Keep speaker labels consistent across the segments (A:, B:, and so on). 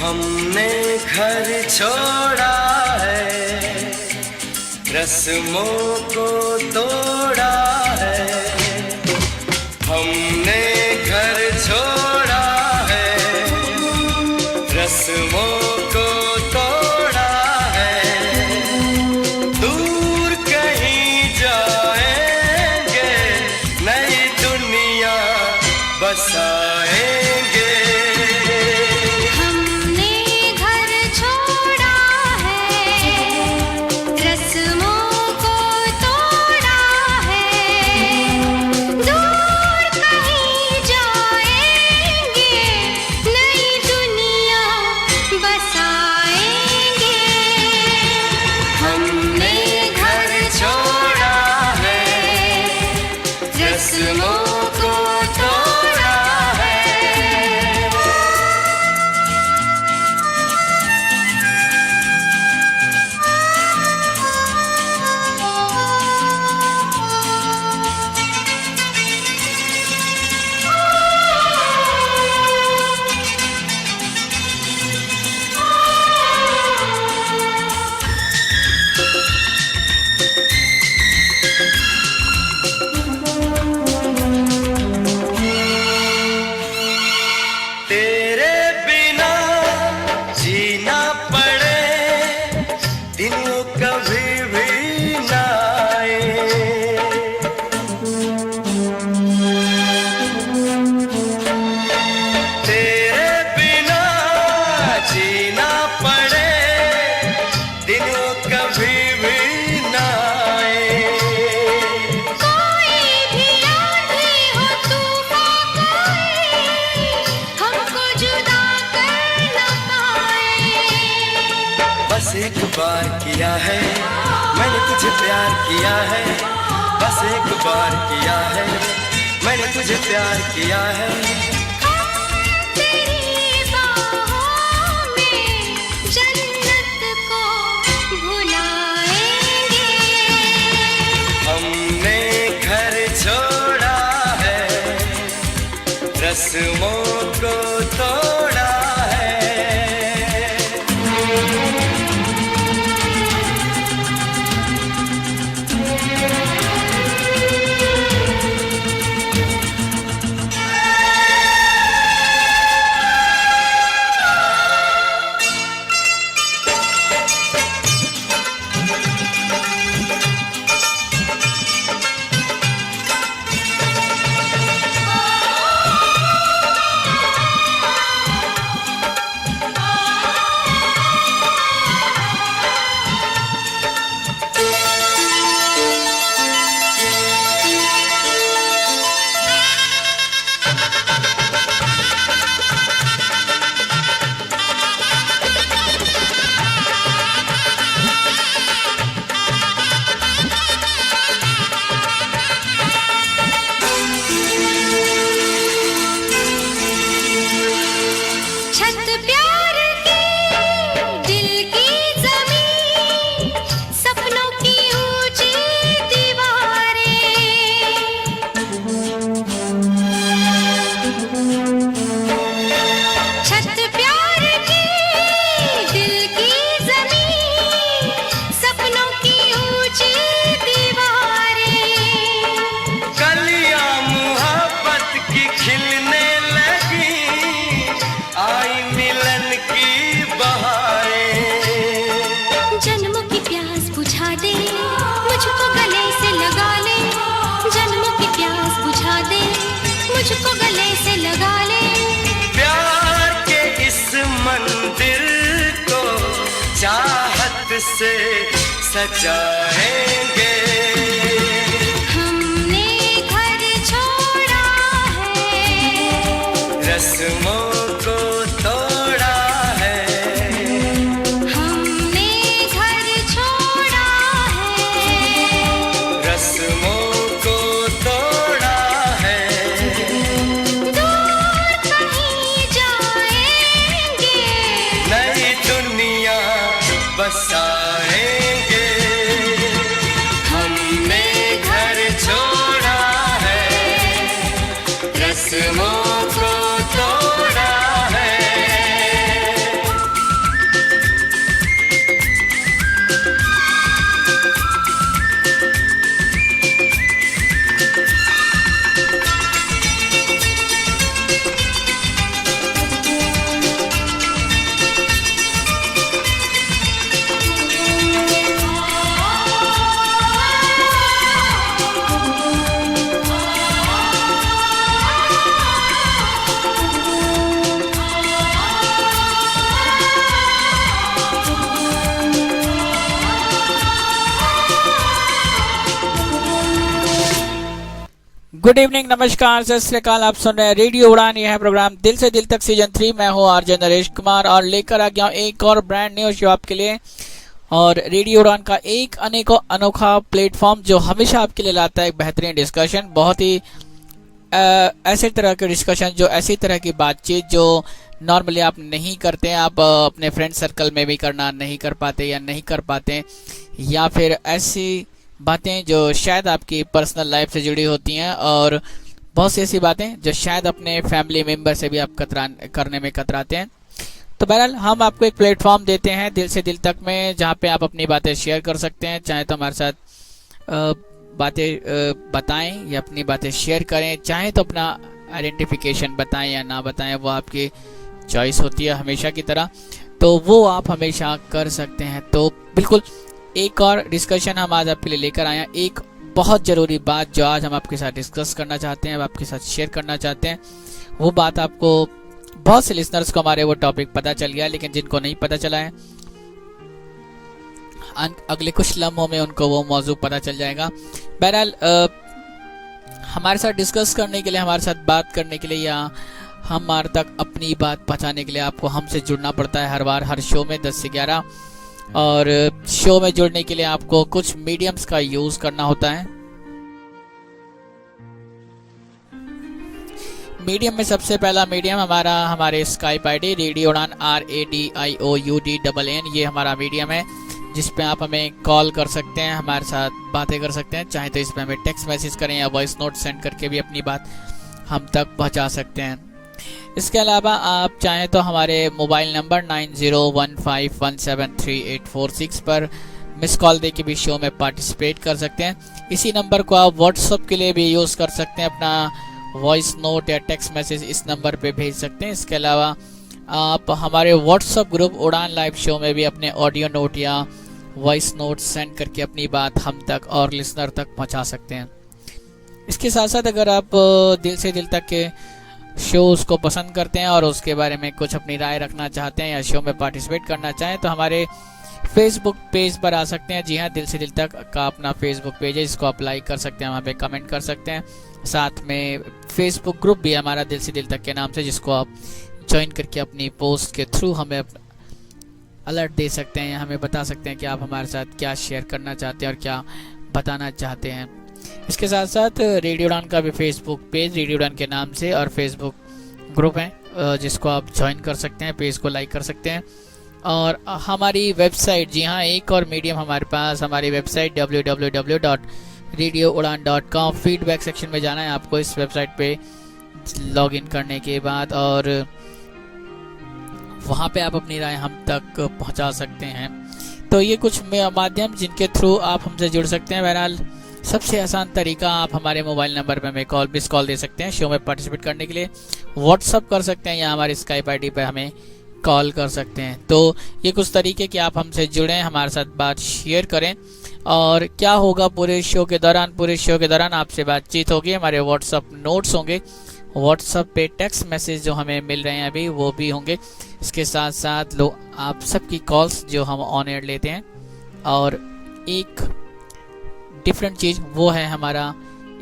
A: हमने घर छोड़ा है, रस्मों को तोड़ा है। हमने घर छोड़ा है, रस्मों को तोड़ा है। दूर कहीं जाएंगे, नई दुनिया बसाएंगे। बस एक बार किया है मैंने तुझे प्यार किया है, बस एक बार किया है मैंने तुझे प्यार किया है।
B: तेरी बाहों में जन्नत को भुलाएंगे।
A: हमने घर छोड़ा है, रस्मों को तोड़ा है।
B: मुझको गले से लगा ले।
A: प्यार के इस मंदिर को चाहत से सजाएंगे।
B: हमने घर छोड़ा है,
A: रस्मों को तोड़ा है।
B: हमने घर छोड़ा है,
A: रस्मों बसाएंगे। हमने घर छोड़ा है, रस्मों को तोड़ा है।
C: गुड इवनिंग, नमस्कार, सत श्री अकाल। आप सुन रहे हैं रेडियो उड़ान। यह है प्रोग्राम दिल से दिल तक सीजन 3। मैं हूँ आरजे नरेश कुमार और लेकर आ गया हूँ एक और ब्रांड न्यू शो आपके लिए। और रेडियो उड़ान का एक अनेकों अनोखा प्लेटफॉर्म जो हमेशा आपके लिए लाता है एक बेहतरीन डिस्कशन, बहुत ही ऐसे तरह के डिस्कशन, जो ऐसी तरह की बातचीत जो नॉर्मली आप नहीं करते, आप अपने फ्रेंड सर्कल में भी करना नहीं कर पाते या नहीं कर पाते, या फिर ऐसी बातें जो शायद आपकी पर्सनल लाइफ से जुड़ी होती हैं, और बहुत सी ऐसी बातें जो शायद अपने फैमिली मेम्बर से भी आप करने में कतराते हैं। तो बहरहाल हम आपको एक प्लेटफॉर्म देते हैं दिल से दिल तक में, जहाँ पे आप अपनी बातें शेयर कर सकते हैं। चाहे तो हमारे साथ बातें बताएं या अपनी बातें शेयर करें, चाहे तो अपना आइडेंटिफिकेशन बताएं या ना बताएं, वो आपकी चॉइस होती है हमेशा की तरह, तो वो आप हमेशा कर सकते हैं। तो बिल्कुल एक और डिस्कशन हम आज आपके लिए लेकर आए हैं। एक बहुत ज़रूरी बात जो आज हम आपके साथ डिस्कस करना चाहते हैं, आपके साथ शेयर करना चाहते हैं, वो बात आपको, बहुत से लिसनर्स को हमारे वो टॉपिक पता चल गया, लेकिन जिनको नहीं पता चला है अगले कुछ लम्हों में उनको वो मौजू पता चल जाएगा। बहरहाल हमारे साथ डिस्कस करने के लिए, हमारे साथ बात करने के लिए, या हमारे तक अपनी बात पहुंचाने के लिए आपको हमसे जुड़ना पड़ता है हर बार, हर शो में 10 से 11। और शो में जुड़ने के लिए आपको कुछ मीडियम्स का यूज करना होता है। मीडियम में सबसे पहला मीडियम हमारे स्काइप आईडी रेडियो उड़ान RADIOUDAN, ये हमारा मीडियम है जिस पे आप हमें कॉल कर सकते हैं, हमारे साथ बातें कर सकते हैं। चाहे तो इस पे हमें टेक्स्ट मैसेज करें या वॉइस नोट सेंड करके भी अपनी बात हम तक पहुंचा सकते हैं। इसके अलावा आप चाहें तो हमारे मोबाइल नंबर 9015173846 पर मिस कॉल दे के भी शो में पार्टिसिपेट कर सकते हैं। इसी नंबर को आप व्हाट्सएप के लिए भी यूज़ कर सकते हैं, अपना वॉइस नोट या टेक्स्ट मैसेज इस नंबर पे भेज सकते हैं। इसके अलावा आप हमारे व्हाट्सएप ग्रुप उड़ान लाइव शो में भी अपने ऑडियो नोट या वॉइस नोट सेंड करके अपनी बात हम तक और लिसनर तक पहुंचा सकते हैं। इसके साथ साथ अगर आप दिल से दिल तक के शोज़ को पसंद करते हैं और उसके बारे में कुछ अपनी राय रखना चाहते हैं या शो में पार्टिसिपेट करना चाहें, तो हमारे फेसबुक पेज पर आ सकते हैं। जी हाँ, दिल से दिल तक का अपना फेसबुक पेज है, इसको आप लाइक कर सकते हैं, वहाँ पे कमेंट कर सकते हैं। साथ में फेसबुक ग्रुप भी हमारा दिल से दिल तक के नाम से, जिसको आप ज्वाइन करके अपनी पोस्ट के थ्रू हमें अलर्ट दे सकते हैं या हमें बता सकते हैं कि आप हमारे साथ क्या शेयर करना चाहते हैं और क्या बताना चाहते हैं। इसके साथ साथ रेडियो उड़ान का भी फेसबुक पेज रेडियो उड़ान के नाम से और फेसबुक ग्रुप है, जिसको आप ज्वाइन कर सकते हैं, पेज को लाइक कर सकते हैं। और हमारी वेबसाइट, जी हाँ, एक और मीडियम हमारे पास, हमारी वेबसाइट www.radioudan.com, फीडबैक सेक्शन में जाना है आपको इस वेबसाइट पे लॉगिन करने के बाद, और वहाँ पे आप अपनी राय हम तक पहुँचा सकते हैं। तो ये कुछ माध्यम जिनके थ्रू आप हमसे जुड़ सकते हैं। बहरहाल सबसे आसान तरीका, आप हमारे मोबाइल नंबर पे हमें मिस कॉल दे सकते हैं, शो में पार्टिसिपेट करने के लिए व्हाट्सअप कर सकते हैं या हमारे स्काइप आईडी पे हमें कॉल कर सकते हैं। तो ये कुछ तरीके कि आप हमसे जुड़ें, हमारे साथ बात शेयर करें। और क्या होगा पूरे शो के दौरान आपसे बातचीत होगी, हमारे व्हाट्सअप नोट्स होंगे, व्हाट्सअप पे टेक्स्ट मैसेज जो हमें मिल रहे हैं अभी वो भी होंगे। इसके साथ साथ आप सबकी कॉल्स जो हम ऑन एयर लेते हैं। और एक डिफरेंट चीज़ वो है हमारा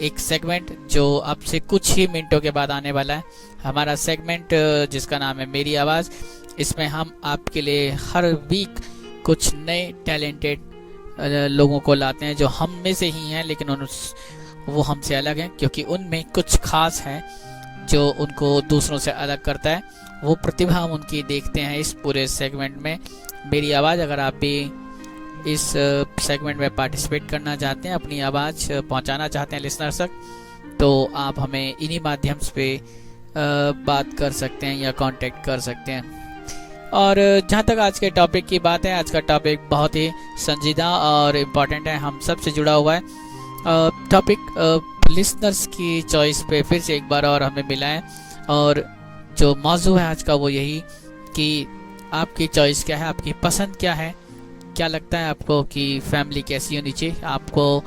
C: एक सेगमेंट जो आपसे कुछ ही मिनटों के बाद आने वाला है। हमारा सेगमेंट जिसका नाम है मेरी आवाज़, इसमें हम आपके लिए हर वीक कुछ नए टैलेंटेड लोगों को लाते हैं जो हम में से ही हैं, लेकिन वो हमसे अलग हैं, क्योंकि उनमें कुछ खास है जो उनको दूसरों से अलग करता है। वो प्रतिभा हम उनकी देखते हैं इस पूरे सेगमेंट में मेरी आवाज़। अगर आप भी इस सेगमेंट में पार्टिसिपेट करना चाहते हैं, अपनी आवाज़ पहुंचाना चाहते हैं लिसनर्स तक, तो आप हमें इन्हीं माध्यम्स पे बात कर सकते हैं या कांटेक्ट कर सकते हैं। और जहाँ तक आज के टॉपिक की बात है, आज का टॉपिक बहुत ही संजीदा और इम्पॉर्टेंट है, हम सब से जुड़ा हुआ है। टॉपिक लिसनर्स की चॉइस पे फिर से एक बार और हमें मिला है, और जो मौजू है आज का वो यही कि आपकी चॉइस क्या है, आपकी पसंद क्या है, क्या लगता है आपको कि फैमिली कैसी होनी चाहिए, आपको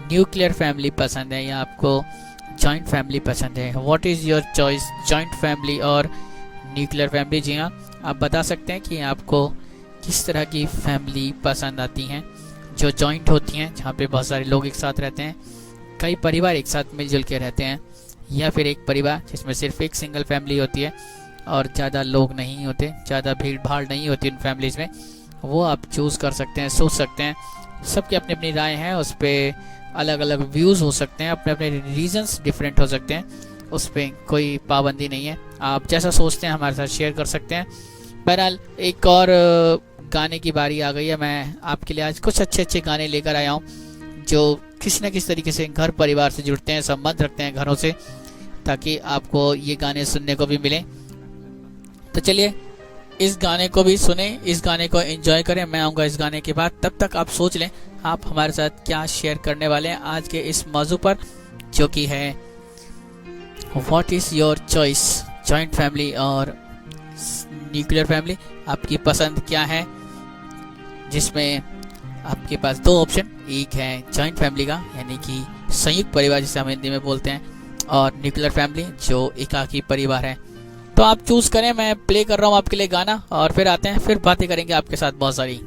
C: न्यूक्लियर फैमिली पसंद है या आपको जॉइंट फैमिली पसंद है। What is your choice, joint family और न्यूक्लियर फैमिली? जी हाँ, आप बता सकते हैं कि आपको किस तरह की फैमिली पसंद आती हैं, जो जॉइंट होती हैं, जहाँ पे बहुत सारे लोग एक साथ रहते हैं, कई परिवार एक साथ मिलजुल के रहते हैं, या फिर एक परिवार जिसमें सिर्फ एक सिंगल फैमिली होती है और ज़्यादा लोग नहीं होते, ज़्यादा भीड़ भाड़ नहीं होती उन फैमिलीज़ में, वो आप चूज़ कर सकते हैं, सोच सकते हैं। सबकी अपनी अपनी राय है, उस पर अलग अलग व्यूज़ हो सकते हैं, अपने अपने रीजंस डिफरेंट हो सकते हैं, उस पर कोई पाबंदी नहीं है। आप जैसा सोचते हैं हमारे साथ शेयर कर सकते हैं। बहरहाल एक और गाने की बारी आ गई है। मैं आपके लिए आज कुछ अच्छे अच्छे गाने लेकर आया हूँ जो किसी न किसी तरीके से घर परिवार से जुड़ते हैं, संबंध रखते हैं घरों से, ताकि आपको ये गाने सुनने को भी मिले। तो चलिए इस गाने को भी सुने, इस गाने को एंजॉय करें। मैं आऊँगा इस गाने के बाद, तब तक आप सोच लें आप हमारे साथ क्या शेयर करने वाले हैं आज के इस मौजू पर, जो कि है what is your choice, joint family और न्यूक्लियर फैमिली। आपकी पसंद क्या है, जिसमें आपके पास दो ऑप्शन, एक है जॉइंट फैमिली का यानी कि संयुक्त परिवार जिसे हम हिंदी में बोलते हैं, और न्यूक्लियर फैमिली जो एकाकी परिवार है। तो आप चूज करें। मैं प्ले कर रहा हूँ आपके लिए गाना और फिर आते हैं, फिर बातें करेंगे आपके साथ बहुत सारी।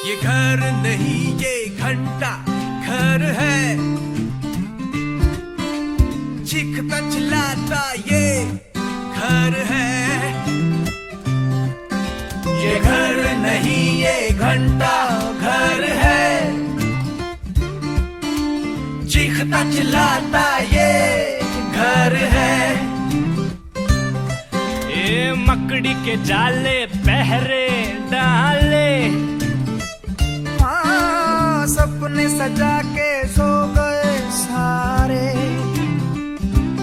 A: ये घर नहीं ये घंटा घर है, चिखता चिल्लाता ये घर है। ये घर नहीं ये घंटा घर है, चिखता चिल्लाता ये घर है।
D: ये मकड़ी के जाले पहरे डाले,
A: सपने सजा के सो गए सारे।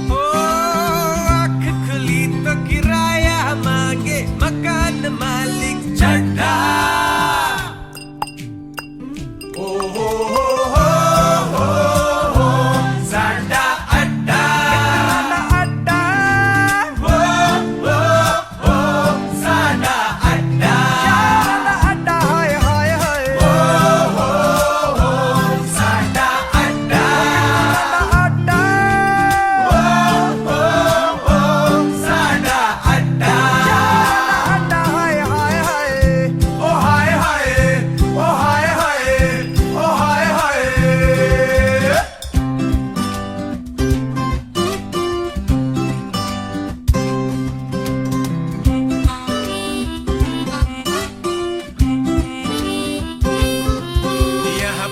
A: ओ आँख खुली तो किराया मांगे मकान मालिक चढ़ा। ओ हो साडा अड्डा अड्डा, हो साडा अड्डा अड्डा, हाय हाय हाय।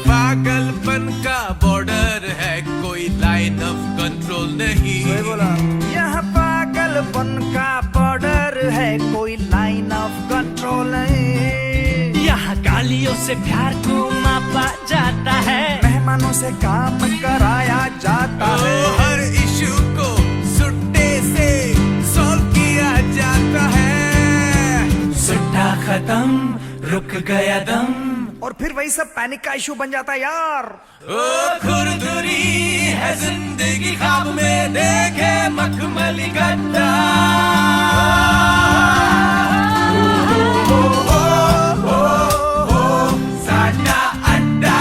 A: पागलपन का बॉर्डर है, कोई लाइन ऑफ कंट्रोल नहीं।
E: यहाँ पागलपन का बॉर्डर है, कोई लाइन ऑफ कंट्रोल नहीं।
D: यहाँ गालियों से प्यार को मापा जाता है,
E: मेहमानों से काम कराया जाता
A: ओ,
E: है।
A: हर इशू को सुट्टे से सॉल्व किया जाता है।
D: सुट्टा खत्म रुक गया दम,
E: और फिर वही सब पैनिक का इशू बन जाता है यार।
A: ओ खुरदुरी है जिंदगी, ख्वाब में देखे मखमली गड्ढा। साडा अड्डा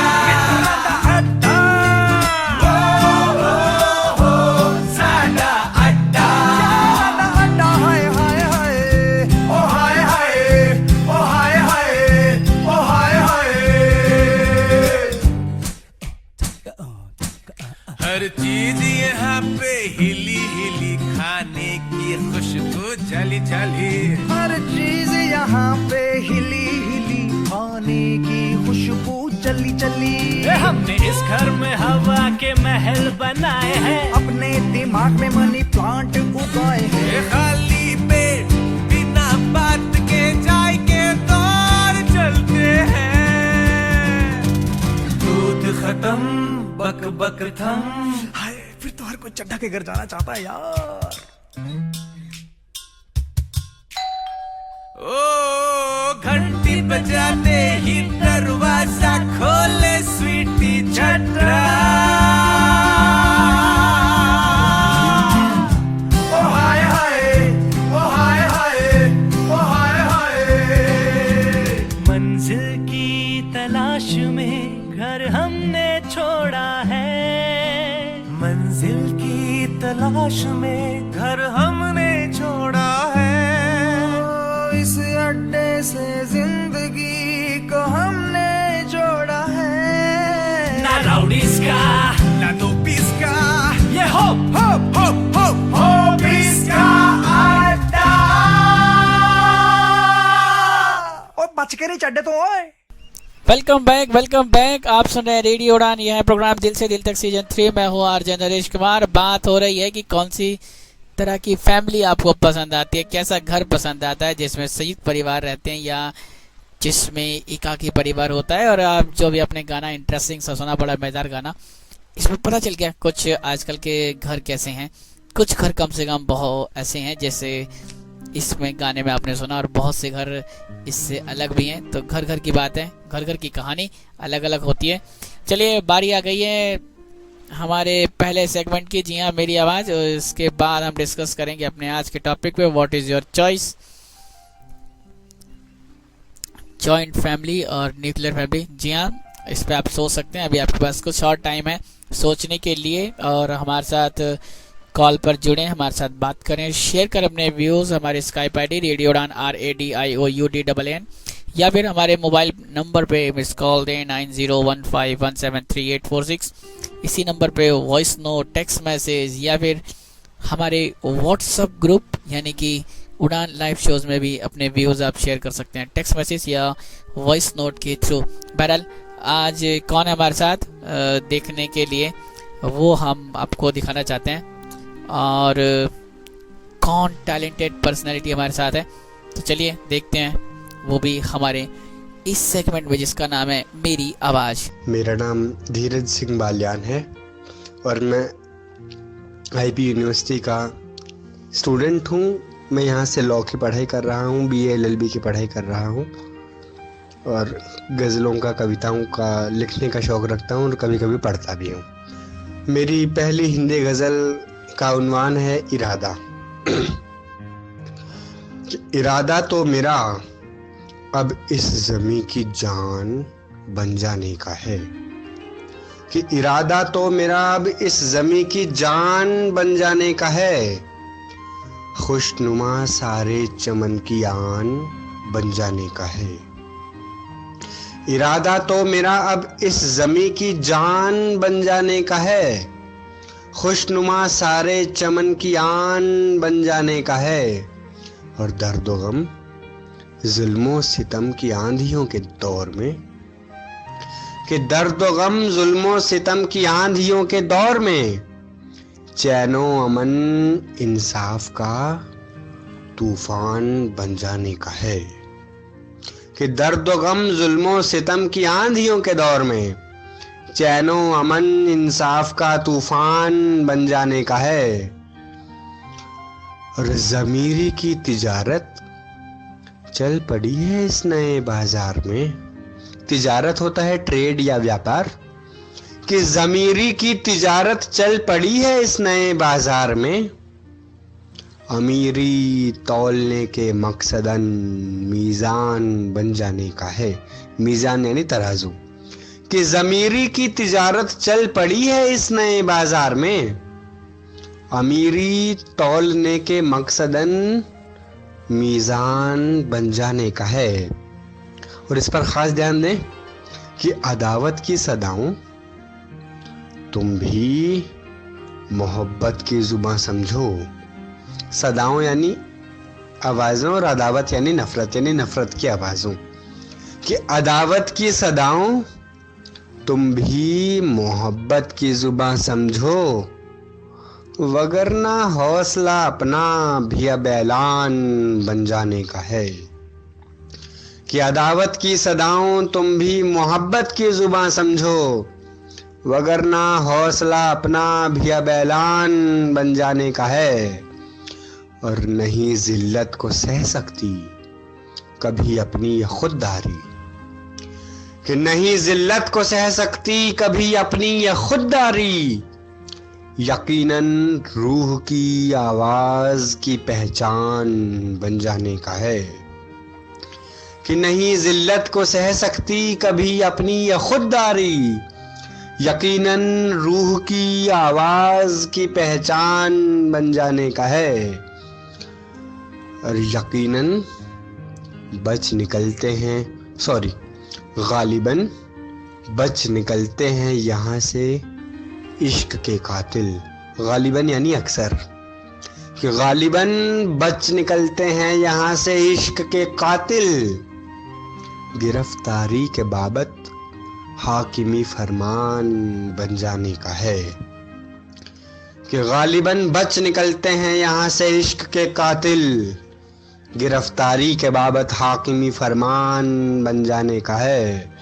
E: अड्डा
A: साडा अड्डा।
E: अड्डा, हाय हाय हाय।
A: ओ हाय हाय, ओ हाय हाय, ओ हाय हाय। हर चीज यहाँ पे हिली हिली, खाने की खुशबू जली जली।
E: हर चीज यहाँ पे हिली हिली, खाने की खुशबू चली चली।
D: हमने इस घर में हवा के महल बनाए हैं,
E: अपने दिमाग में मनी प्लांट उगाए
A: ये
E: हैं।
A: खाली पेट बिना बात के चाय के दौर चलते हैं। दूध खत्म बक बक थम।
E: हाय, फिर तो हर कोई चड्ढा के घर जाना चाहता है यार।
A: ओ घंटी बजाते ही दरवाजा खोले स्वीटी चड्ढा। ओ हाय हाय, ओ हाय हाय, ओ हाय हाय।
D: मंजिल की तलाश में घर
E: मंजिल की तलाश में घर हमने छोड़ा है, इस अड्डे से जिंदगी को हमने जोड़ा है।
D: ना राउडीज का
E: ना तो पीस का,
D: ये hope
E: hope hope hope hope इसका अड्डा। ओ बच के नहीं चड्डे तो ओए।
C: Welcome back. आप सुन रहे हैं रेडियो उड़ान। यह है प्रोग्राम दिल से दिल तक सीजन 3। मैं हूँ आरजे नरेश कुमार। बात हो रही है कि कौन सी तरह की फैमिली आपको पसंद आती है, कैसा घर पसंद आता है जिसमें संयुक्त परिवार रहते हैं या जिसमें एकाकी परिवार होता है। और आप जो भी अपने गाना इंटरेस्टिंग सा सुना, बड़ा मजेदार गाना, इसमें पता चल गया कुछ आजकल के घर कैसे हैं। कुछ घर कम से कम बहुत ऐसे हैं जैसे इसमें गाने में आपने सुना, और बहुत से घर इससे अलग भी हैं। तो घर घर की बात है, घर घर की कहानी अलग अलग होती है। चलिए बारी आ गई है हमारे पहले सेगमेंट की। जी हाँ, मेरी आवाज़। और इसके बाद हम डिस्कस करेंगे अपने आज के टॉपिक पे, what is your choice, joint family और न्यूक्लियर फैमिली। जी हाँ, इस पर आप सोच सकते हैं। अभी आपके पास कुछ और टाइम है सोचने के लिए, और हमारे साथ कॉल पर जुड़े, हमारे साथ बात करें, शेयर करें अपने व्यूज़। हमारे स्काइप ID रेडियो उड़ान RADIOUDAN, या फिर हमारे मोबाइल नंबर पे मिस कॉल दें 9015173846। इसी नंबर पे वॉइस नोट, टेक्स्ट मैसेज, या फिर हमारे व्हाट्सएप ग्रुप यानी कि उड़ान लाइव शोज़ में भी अपने व्यूज़ आप शेयर कर सकते हैं, टेक्स्ट मैसेज या वॉइस नोट के थ्रू। बहरहाल आज कौन है हमारे साथ देखने के लिए, वो हम आपको दिखाना चाहते हैं, और कौन टैलेंटेड पर्सनैलिटी हमारे साथ है। तो चलिए देखते हैं वो भी हमारे इस सेगमेंट में, जिसका नाम है मेरी आवाज़।
F: मेरा नाम धीरज सिंह बालियान है और मैं IB यूनिवर्सिटी का स्टूडेंट हूँ। मैं यहाँ से लॉ की पढ़ाई कर रहा हूँ, BA LLB की पढ़ाई कर रहा हूँ, और गज़लों का, कविताओं का लिखने का शौक़ रखता हूँ और कभी कभी पढ़ता भी हूँ। मेरी पहली हिंदी गज़ल का उन्वान है इरादा। इरादा तो मेरा अब इस ज़मीं की जान बन जाने का है, कि इरादा तो मेरा अब इस ज़मीं की जान बन जाने का है, खुशनुमा सारे चमन की आन बन जाने का है। इरादा तो मेरा अब इस ज़मीं की जान बन जाने का है, खुशनुमा सारे चमन की आन बन जाने का है, और दर्द गम जुल्मों सितम की आंधियों के दौर में, कि दर्द गम जुल्मों सितम की आंधियों के दौर में चैनो अमन इंसाफ का तूफान बन जाने का है, कि दर्द गम जुल्मों सितम की आंधियों के दौर में चैनो अमन इंसाफ का तूफान बन जाने का है, और ज़मीरी की तिजारत चल पड़ी है इस नए बाजार में। तिजारत होता है ट्रेड या व्यापार, कि ज़मीरी की तिजारत चल पड़ी है इस नए बाजार में, अमीरी तौलने के मकसदन मीज़ान बन जाने का है। मीज़ान यानी तराजू। कि ज़मीरी की तिजारत चल पड़ी है इस नए बाजार में, अमीरी तौलने के मकसदन मीज़ान बन जाने का है। और इस पर ख़ास ध्यान दें कि अदावत की सदाओं तुम भी मोहब्बत की ज़ुबान समझो। सदाओं यानी आवाज़ों, और अदावत यानी नफ़रत की आवाज़ों। कि अदावत की सदाओं तुम भी मोहब्बत की ज़ुबान समझो, वगरना हौसला अपना भी अब ऐलान बन जाने का है। कि अदावत की सदाओं तुम भी मोहब्बत की ज़ुबान समझो, वगरना हौसला अपना भी अब ऐलान बन जाने का है। और नहीं ज़िल्लत को सह सकती कभी अपनी यह खुददारी, कि नहीं ज़िल्लत को सह सकती कभी अपनी यह खुददारी, यकीनन रूह की आवाज़ की पहचान बन जाने का है। कि नहीं ज़िल्लत को सह सकती कभी अपनी यह खुददारी, यकीनन रूह की आवाज की पहचान बन जाने का है, और यकीनन बच निकलते हैं, गालिबन बच निकलते हैं यहाँ से इश्क के कातिल। गालिबन यानी अक्सर, कि गालिबन बच निकलते हैं यहाँ से इश्क के कातिल। गिरफ्तारी के बाबत हाकिमी फरमान बन जाने का है, कि गालिबन बच निकलते हैं यहाँ से इश्क के कातिल। गिरफ्तारी के बाबत हाकिमी फरमान बन जाने का है।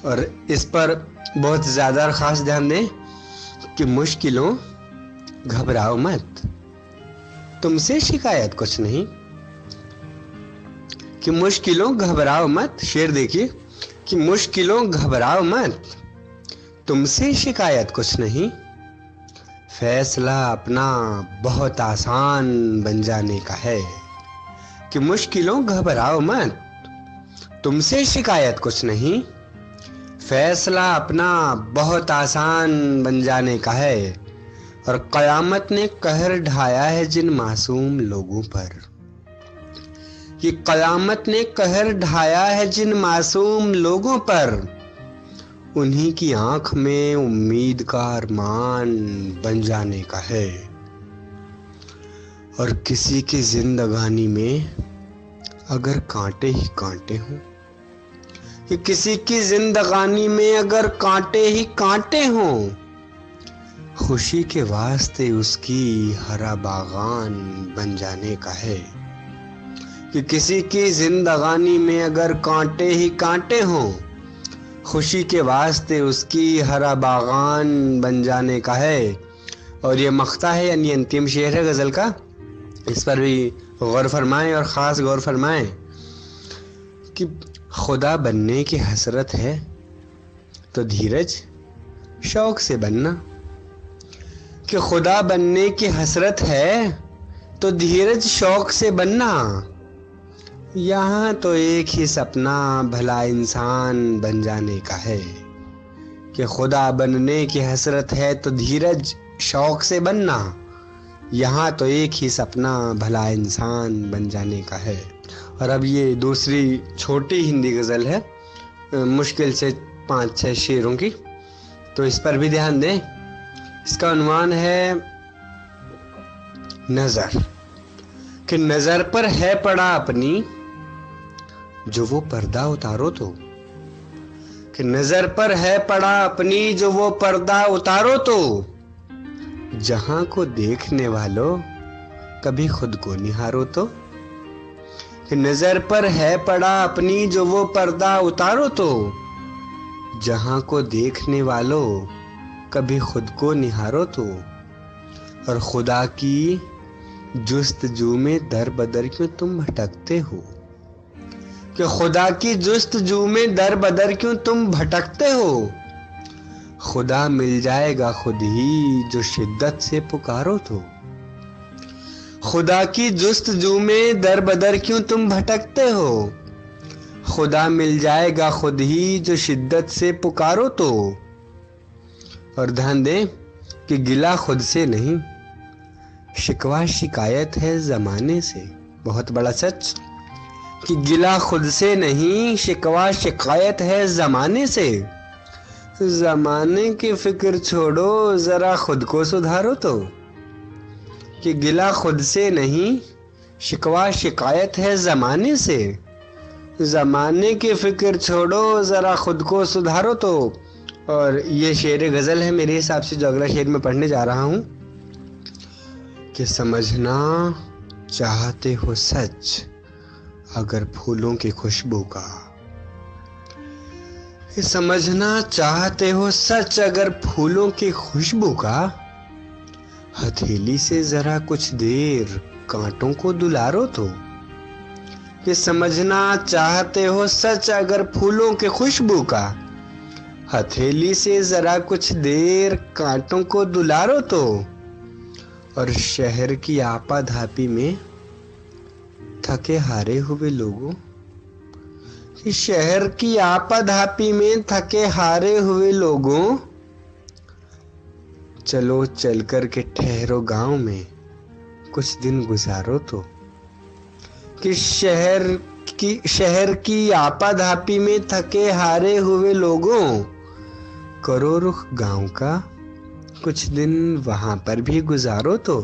F: और इस पर बहुत ज़्यादा ख़ास ध्यान दें कि मुश्किलों घबराओ मत, तुमसे शिकायत कुछ नहीं। कि मुश्किलों घबराओ मत, शेर देखिए, कि मुश्किलों घबराओ मत, तुमसे शिकायत कुछ नहीं। फैसला अपना बहुत आसान बन जाने का है। कि मुश्किलों घबराओ मत, तुमसे शिकायत कुछ नहीं। फैसला अपना बहुत आसान बन जाने का है। और कयामत ने कहर ढाया है जिन मासूम लोगों पर। कि कयामत ने कहर ढाया है जिन मासूम लोगों पर, उन्हीं की आंख में उम्मीद का अरमान बन जाने का है। और किसी की जिंदगानी में अगर कांटे ही कांटे हों, कि किसी की जिंदगानी में अगर कांटे ही कांटे हों, खुशी के वास्ते उसकी हरा बागान बन जाने का है। कि किसी की जिंदगानी में अगर कांटे ही कांटे हों, खुशी के वास्ते उसकी हरा बागान बन जाने का है। और ये मख्ता है यानी अंतिम शेर है गज़ल का, इस पर भी गौर फरमाएं और ख़ास गौर फरमाएं कि खुदा बनने की हसरत है तो धीरज शौक से बनना। कि खुदा बनने की हसरत है तो धीरज शौक से बनना। यहाँ तो एक ही सपना भला इंसान बन जाने का है। कि खुदा बनने की हसरत है तो धीरज शौक से बनना। यहाँ तो एक ही सपना भला इंसान बन जाने का है। और अब ये दूसरी छोटी हिंदी गज़ल है, मुश्किल से 5-6 शेरों की, तो इस पर भी ध्यान दें। इसका उन्वान है नज़र। कि नज़र पर है पड़ा अपनी जो वो पर्दा उतारो तो। कि नज़र पर है पड़ा अपनी जो वो पर्दा उतारो तो, जहां को देखने वालों कभी खुद को निहारो तो। कि नजर पर है पड़ा अपनी जो वो पर्दा उतारो तो, जहां को देखने वालों कभी खुद को निहारो तो। और खुदा की जुस्तजू में दर बदर क्यों तुम भटकते हो। कि खुदा की जुस्तजू में दर बदर क्यों तुम भटकते हो। खुदा मिल जाएगा खुद ही जो शिद्दत से पुकारो तो। खुदा की जुस्तजू में दर बदर क्यों तुम भटकते हो। खुदा मिल जाएगा खुद ही जो शिद्दत से पुकारो तो। और ध्यान दें कि गिला खुद से नहीं, शिकवा शिकायत है जमाने से। बहुत बड़ा सच, कि गिला खुद से नहीं, शिकवा शिकायत है जमाने से। जमाने की फिक्र छोड़ो जरा खुद को सुधारो तो। कि गिला खुद से नहीं, शिकवा शिकायत है जमाने से। जमाने की फिक्र छोड़ो जरा खुद को सुधारो तो। और ये शेर गज़ल है मेरे हिसाब से जो अगला शेर में पढ़ने जा रहा हूँ, कि समझना चाहते हो सच अगर फूलों की खुशबू का। समझना चाहते हो सच अगर फूलों की खुशबू का, हथेली से जरा कुछ देर कांटों को दुलारो तो। कि समझना चाहते हो सच अगर फूलों की खुशबू का, हथेली से जरा कुछ देर कांटों को दुलारो तो। और शहर की आपाधापी में थके हारे हुए लोगों, कि शहर की आपाधापी में थके हारे हुए लोगों, चलो चल कर के ठहरो गांव में, कुछ दिन गुजारो तो। कि शहर की आपाधापी में थके हारे हुए लोगों, करो रुख गांव का, कुछ दिन वहां पर भी गुजारो तो।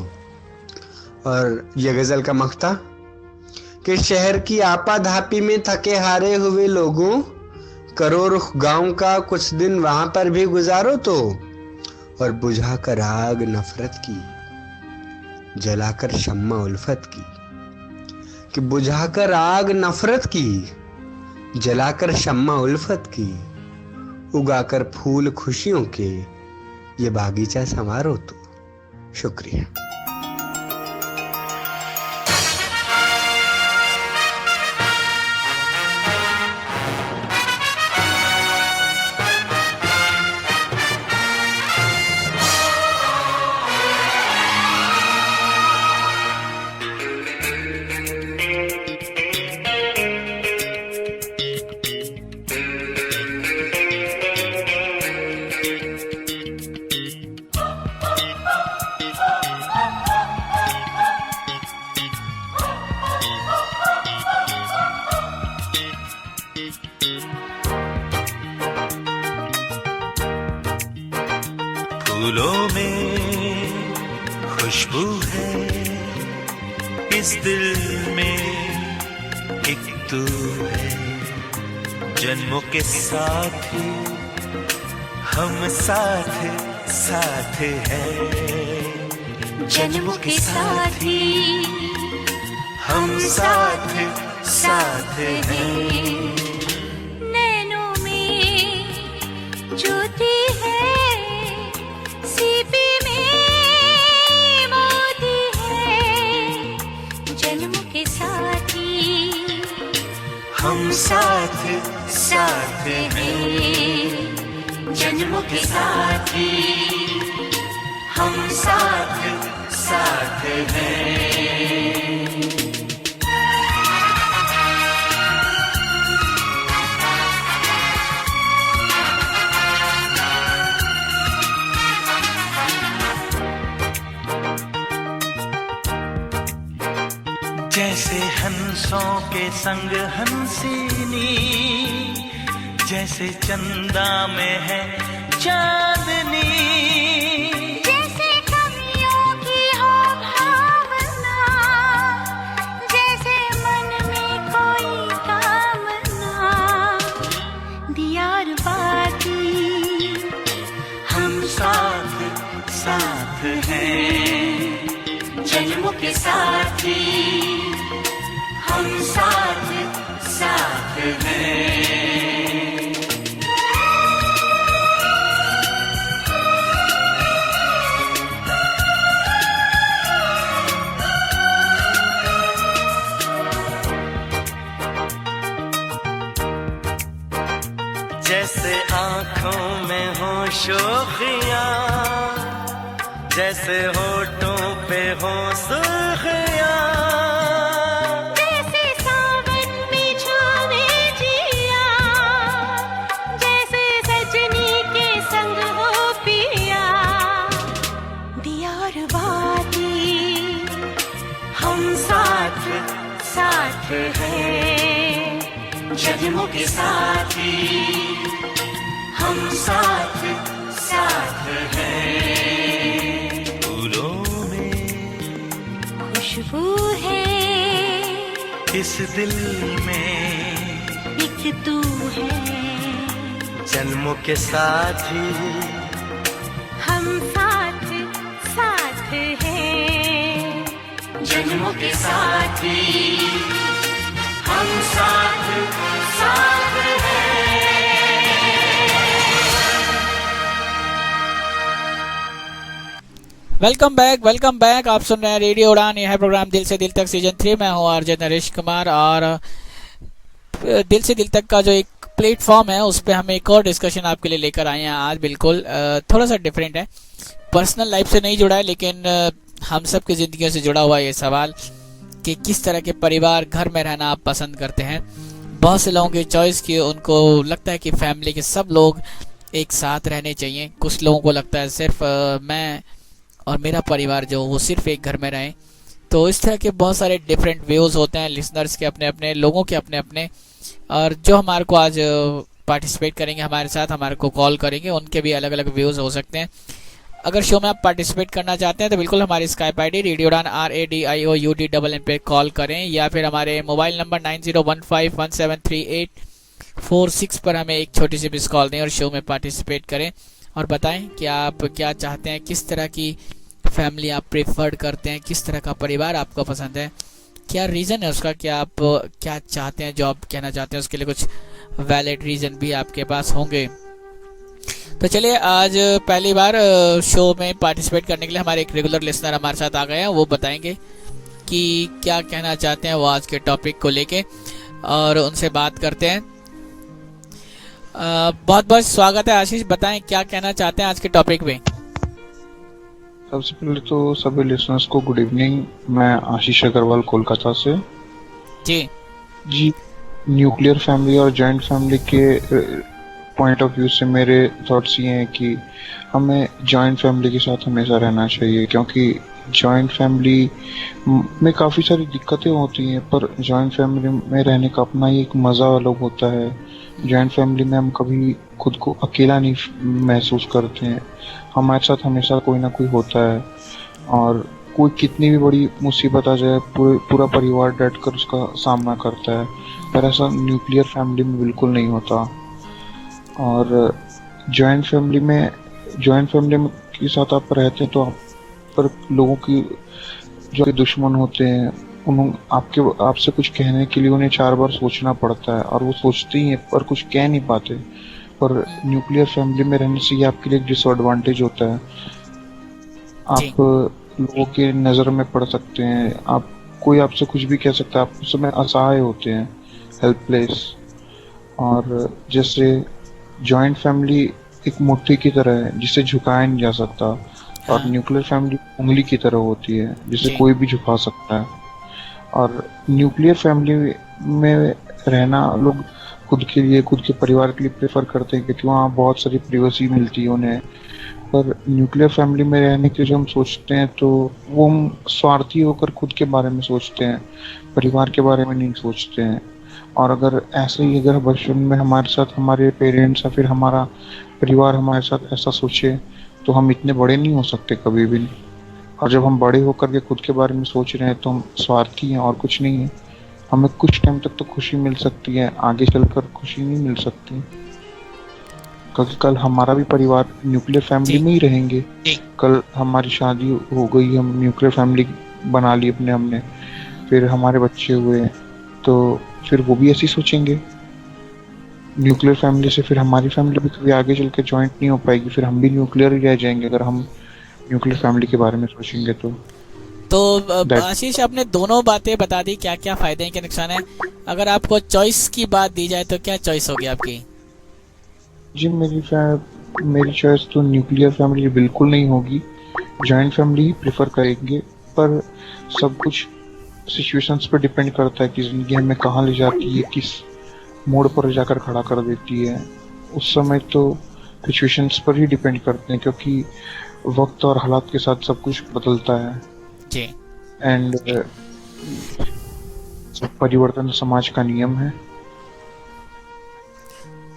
F: और यह गजल का मक्ता कि शहर की आपाधापी में थके हारे हुए लोगों, करो रुख गांव का, कुछ दिन वहां पर भी गुजारो तो। और बुझाकर आग नफरत की, जलाकर शम्मा उल्फत की। कि बुझाकर आग नफरत की, जलाकर शम्मा उल्फत की, उगाकर फूल खुशियों के, ये बागीचा संवारो तो। शुक्रिया।
G: फूलों में खुशबू है, इस दिल में एक तू है। जन्मों के साथी हम साथ साथ हैं,
B: जन्मों के साथी
G: हम साथ साथ हैं।
B: नैनों में ज्योति है, सीपी में मोती है, जन्मों के साथी
G: हम साथ साथ हैं,
B: जन्मों के साथी
G: हम साथ साथ हैं। जैसे हंसों के संग हंसिनी, जैसे चंदा में है चांदनी,
B: जैसे कवियों की हो भावना, जैसे मन में कोई कामना, दियार बाती
G: हम साथ साथ हैं। जन्मों के साथी हम साथ साथ हैं। जैसे आँखों में हो शोखियाँ, जैसे होठों पे हो सुर्खियाँ,
B: जैसे सावन में झूमे जिया, जैसे सजनी के संग हो पिया, दियार बाती
G: हम साथ
B: साथ है।
G: जन्मों के साथी हम साथ साथ हैं। फूलों में
B: खुशबू है,
G: इस दिल में
B: एक तू है,
G: जन्मों के साथी
B: हम साथ साथ हैं।
G: जन्मों के साथी हम साथ साथ हैं।
C: Welcome back. आप सुन रहे हैं रेडियो उड़ान। यह है प्रोग्राम दिल से दिल तक सीजन 3। मैं हूँ आरजे नरेश कुमार और दिल से दिल तक का जो एक प्लेटफॉर्म है उस पर हम एक और डिस्कशन आपके लिए लेकर आए हैं आज। बिल्कुल थोड़ा सा डिफरेंट है, पर्सनल लाइफ से नहीं जुड़ा है, लेकिन हम सब की जिंदगियों से जुड़ा हुआ ये सवाल कि किस तरह के परिवार घर में रहना आप पसंद करते हैं। बहुत से लोगों की चॉइस की उनको लगता है कि फैमिली के सब लोग एक साथ रहने चाहिए। कुछ लोगों को लगता है सिर्फ मैं और मेरा परिवार जो वो सिर्फ एक घर में रहें। तो इस तरह के बहुत सारे डिफरेंट व्यूज़ होते हैं लिसनर्स के, अपने अपने लोगों के अपने अपने। और जो हमारे को आज पार्टिसिपेट करेंगे हमारे साथ, हमारे को कॉल करेंगे, उनके भी अलग अलग व्यूज़ हो सकते हैं। अगर शो में आप पार्टिसिपेट करना चाहते हैं तो बिल्कुल हमारी स्काइप आईडी रेडियो उड़ान RADIOUDNN पे कॉल करें, या फिर हमारे मोबाइल नंबर 9015173846 पर हमें एक छोटी सी मिस कॉल दें और शो में पार्टिसिपेट करें और बताएं कि आप क्या चाहते हैं, किस तरह की फैमिली आप प्रेफर्ड करते हैं, किस तरह का परिवार आपको पसंद है, क्या रीज़न है उसका, क्या आप क्या चाहते हैं, जो आप कहना चाहते हैं उसके लिए कुछ वैलिड रीज़न भी आपके पास होंगे। तो चलिए, आज पहली बार शो में पार्टिसिपेट करने के लिए हमारे एक रेगुलर लिसनर हमारे साथ आ गए हैं। वो बताएंगे कि क्या कहना चाहते हैं वो आज के टॉपिक को लेके, और उनसे बात करते हैं। बहुत बहुत स्वागत है आशीष, बताएं क्या कहना चाहते हैं आज के टॉपिक में।
H: सबसे पहले तो सभी लिसनर्स को गुड इवनिंग। मैं आशीष अग्रवाल कोलकाता से।
C: जी
H: न्यूक्लियर फैमिली और जॉइंट फैमिली के पॉइंट ऑफ व्यू से मेरे थॉट्स ये हैं कि हमें जॉइंट फैमिली के साथ हमेशा रहना चाहिए, क्योंकि जॉइंट फैमिली में काफ़ी सारी दिक्कतें होती हैं, पर जॉइंट फैमिली में रहने का अपना ही एक मज़ा अलग होता है। जॉइंट फैमिली में हम कभी खुद को अकेला नहीं महसूस करते हैं, हमारे साथ हमेशा कोई ना कोई होता है, और कोई कितनी भी बड़ी मुसीबत आ जाए पूरा परिवार डट कर उसका सामना करता है। पर ऐसा न्यूक्लियर फैमिली में बिल्कुल नहीं होता। और जॉइंट फैमिली में के साथ आप रहते हैं तो आप पर लोगों की जो दुश्मन होते हैं आपसे कुछ कहने के लिए उन्हें 4 बार सोचना पड़ता है, और वो सोचते ही हैं पर कुछ कह नहीं पाते। पर न्यूक्लियर फैमिली में रहने से ये आपके लिए एक डिसएडवांटेज होता है। आप लोगों के नज़र में पड़ सकते हैं, कोई आपसे कुछ भी कह सकता है, आप उस समय असहाय होते हैं, हेल्पलेस। और जैसे जॉइंट फैमिली एक मुट्ठी की तरह है जिसे झुकाया नहीं जा सकता, और न्यूक्लियर फैमिली उंगली की तरह होती है जिसे कोई भी झुका सकता है। और न्यूक्लियर फैमिली में रहना लोग खुद के परिवार के लिए प्रेफर करते हैं, क्योंकि वहाँ बहुत सारी प्राइवेसी मिलती है उन्हें। पर न्यूक्लियर फैमिली में रहने के जो हम सोचते हैं तो वो हम स्वार्थी होकर खुद के बारे में सोचते हैं, परिवार के बारे में नहीं सोचते हैं। और अगर ऐसे ही अगर बचपन में हमारे साथ हमारे पेरेंट्स या फिर हमारा परिवार हमारे साथ ऐसा सोचे तो हम इतने बड़े नहीं हो सकते कभी भी। और जब हम बड़े होकर के खुद के बारे में सोच रहे हैं तो हम स्वार्थी हैं और कुछ नहीं है। हमें कुछ टाइम तक तो खुशी मिल सकती है, आगे चलकर खुशी नहीं मिल सकती, क्योंकि कल हमारा भी परिवार न्यूक्लियर फैमिली में ही रहेंगे। कल हमारी शादी हो गई, हम न्यूक्लियर फैमिली बना ली हमने, फिर हमारे बच्चे हुए, तो फिर वो भी ऐसे ही सोचेंगे। न्यूक्लियर फैमिली से फिर हमारी फैमिली भी कभी आगे चल के ज्वाइंट नहीं हो पाएगी, फिर हम भी न्यूक्लियर ही रह जाएंगे अगर हम न्यूक्लियर फैमिली के बारे में सोचेंगे तो
C: आशीष, आपने दोनों बातें बता दी, क्या क्या फायदे हैं, क्या नुकसान है। अगर आपको चॉइस की बात दी जाए तो क्या चॉइस होगी आपकी?
H: जी मेरी चॉइस तो न्यूक्लियर फैमिली बिल्कुल नहीं होगी, जॉइंट फैमिली ही प्रेफर करेंगे। पर सब कुछ सिचुएशंस पर डिपेंड करता है कि जिंदगी हमें कहाँ ले जाती है, किस मोड़ पर जाकर खड़ा कर देती है। उस समय तो सिचुएशंस पर ही डिपेंड करते हैं, क्योंकि वक्त और हालात के साथ सब कुछ बदलता है
C: जी।
H: एंड परिवर्तन समाज का नियम है।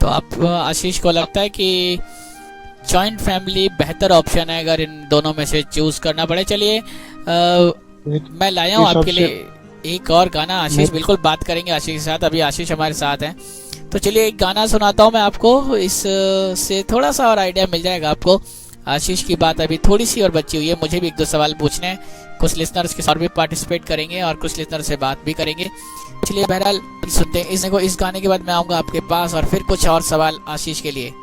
C: तो आप आशीष को लगता है कि जॉइंट फैमिली बेहतर ऑप्शन है अगर इन दोनों में से चूज करना पड़े? चलिए मैं लाया हूँ आपके लिए एक और गाना। आशीष बिल्कुल बात करेंगे आशीष के साथ, अभी आशीष हमारे साथ हैं। तो चलिए एक गाना सुनाता हूँ मैं आपको, इस से थोड़ा सा और आइडिया मिल जाएगा आपको। आशीष की बात अभी थोड़ी सी और बची हुई है, मुझे भी 1-2 सवाल पूछने हैं, कुछ लिसनर्स के साथ भी पार्टिसिपेट करेंगे और कुछ लिसनर से बात भी करेंगे। चलिए बहरहाल सुनते हैं इस गाने के बाद मैं आऊँगा आपके पास और फिर कुछ और सवाल आशीष के लिए।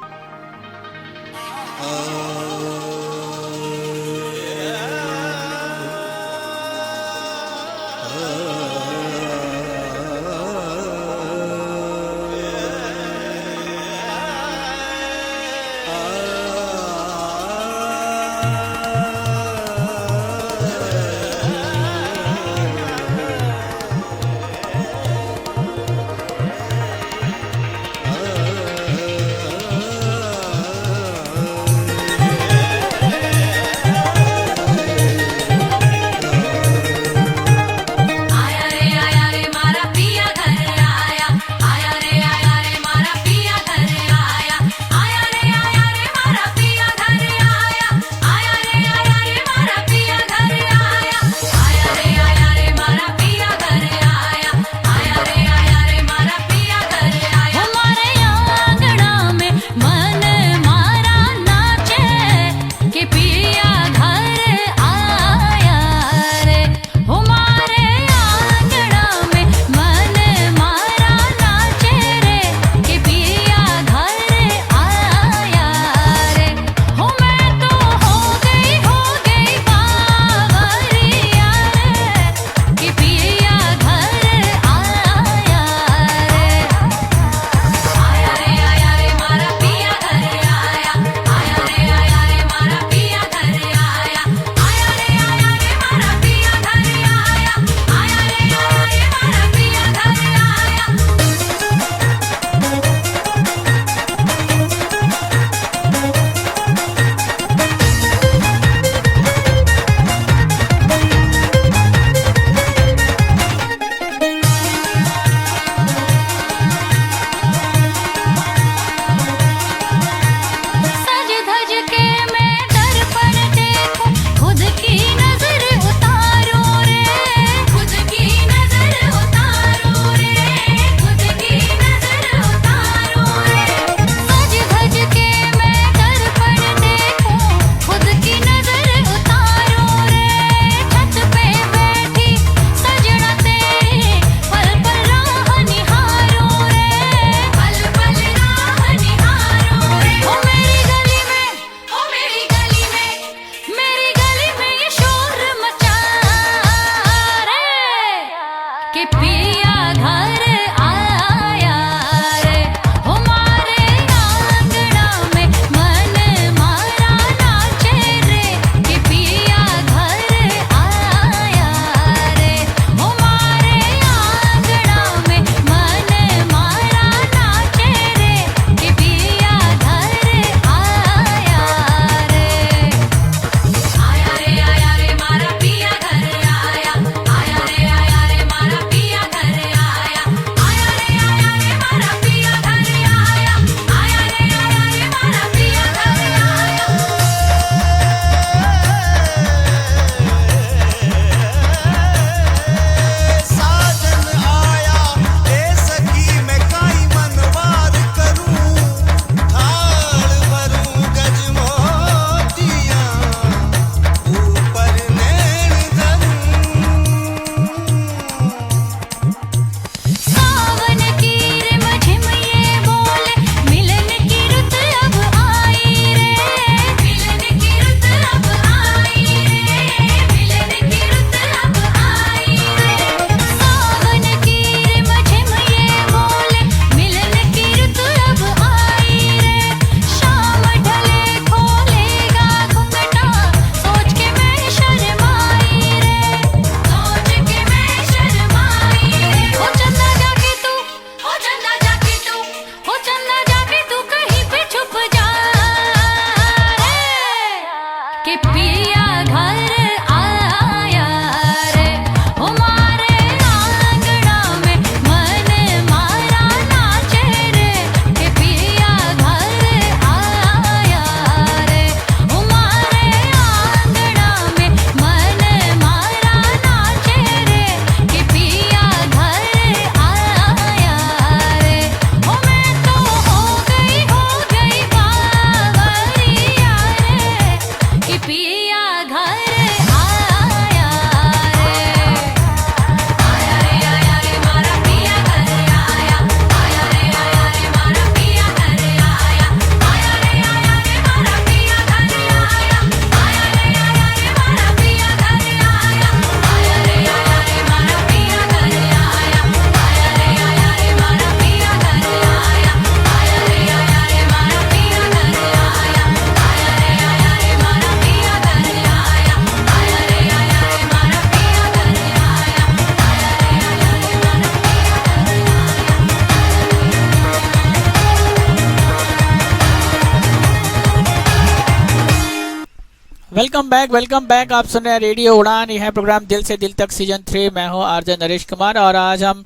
C: Welcome back. आप सुन रहे हैं रेडियो उड़ान, यह है प्रोग्राम दिल से दिल तक सीजन 3। मैं हूं आरजे नरेश कुमार और आज हम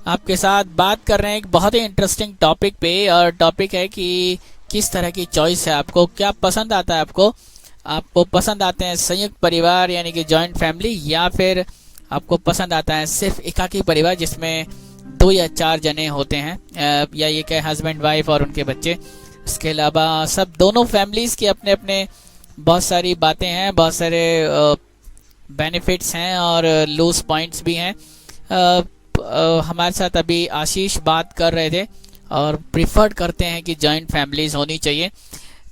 C: आपके साथ बात कर रहे हैं एक बहुत ही इंटरेस्टिंग टॉपिक पे। और टॉपिक है कि किस तरह की चॉइस है आपको, क्या पसंद आता है आपको पसंद आते हैं संयुक्त परिवार यानी कि जॉइंट फैमिली, या फिर आपको पसंद आता है सिर्फ एकाकी परिवार जिसमें 2 या 4 जने होते हैं, या ये कहे हस्बैंड वाइफ और उनके बच्चे। इसके अलावा सब दोनों फैमिलीज के अपने अपने बहुत सारी बातें हैं, बहुत सारे बेनिफिट्स हैं और लूज पॉइंट्स भी हैं। हमारे साथ अभी आशीष बात कर रहे थे और प्रिफर्ड करते हैं कि जॉइंट फैमिलीज होनी चाहिए।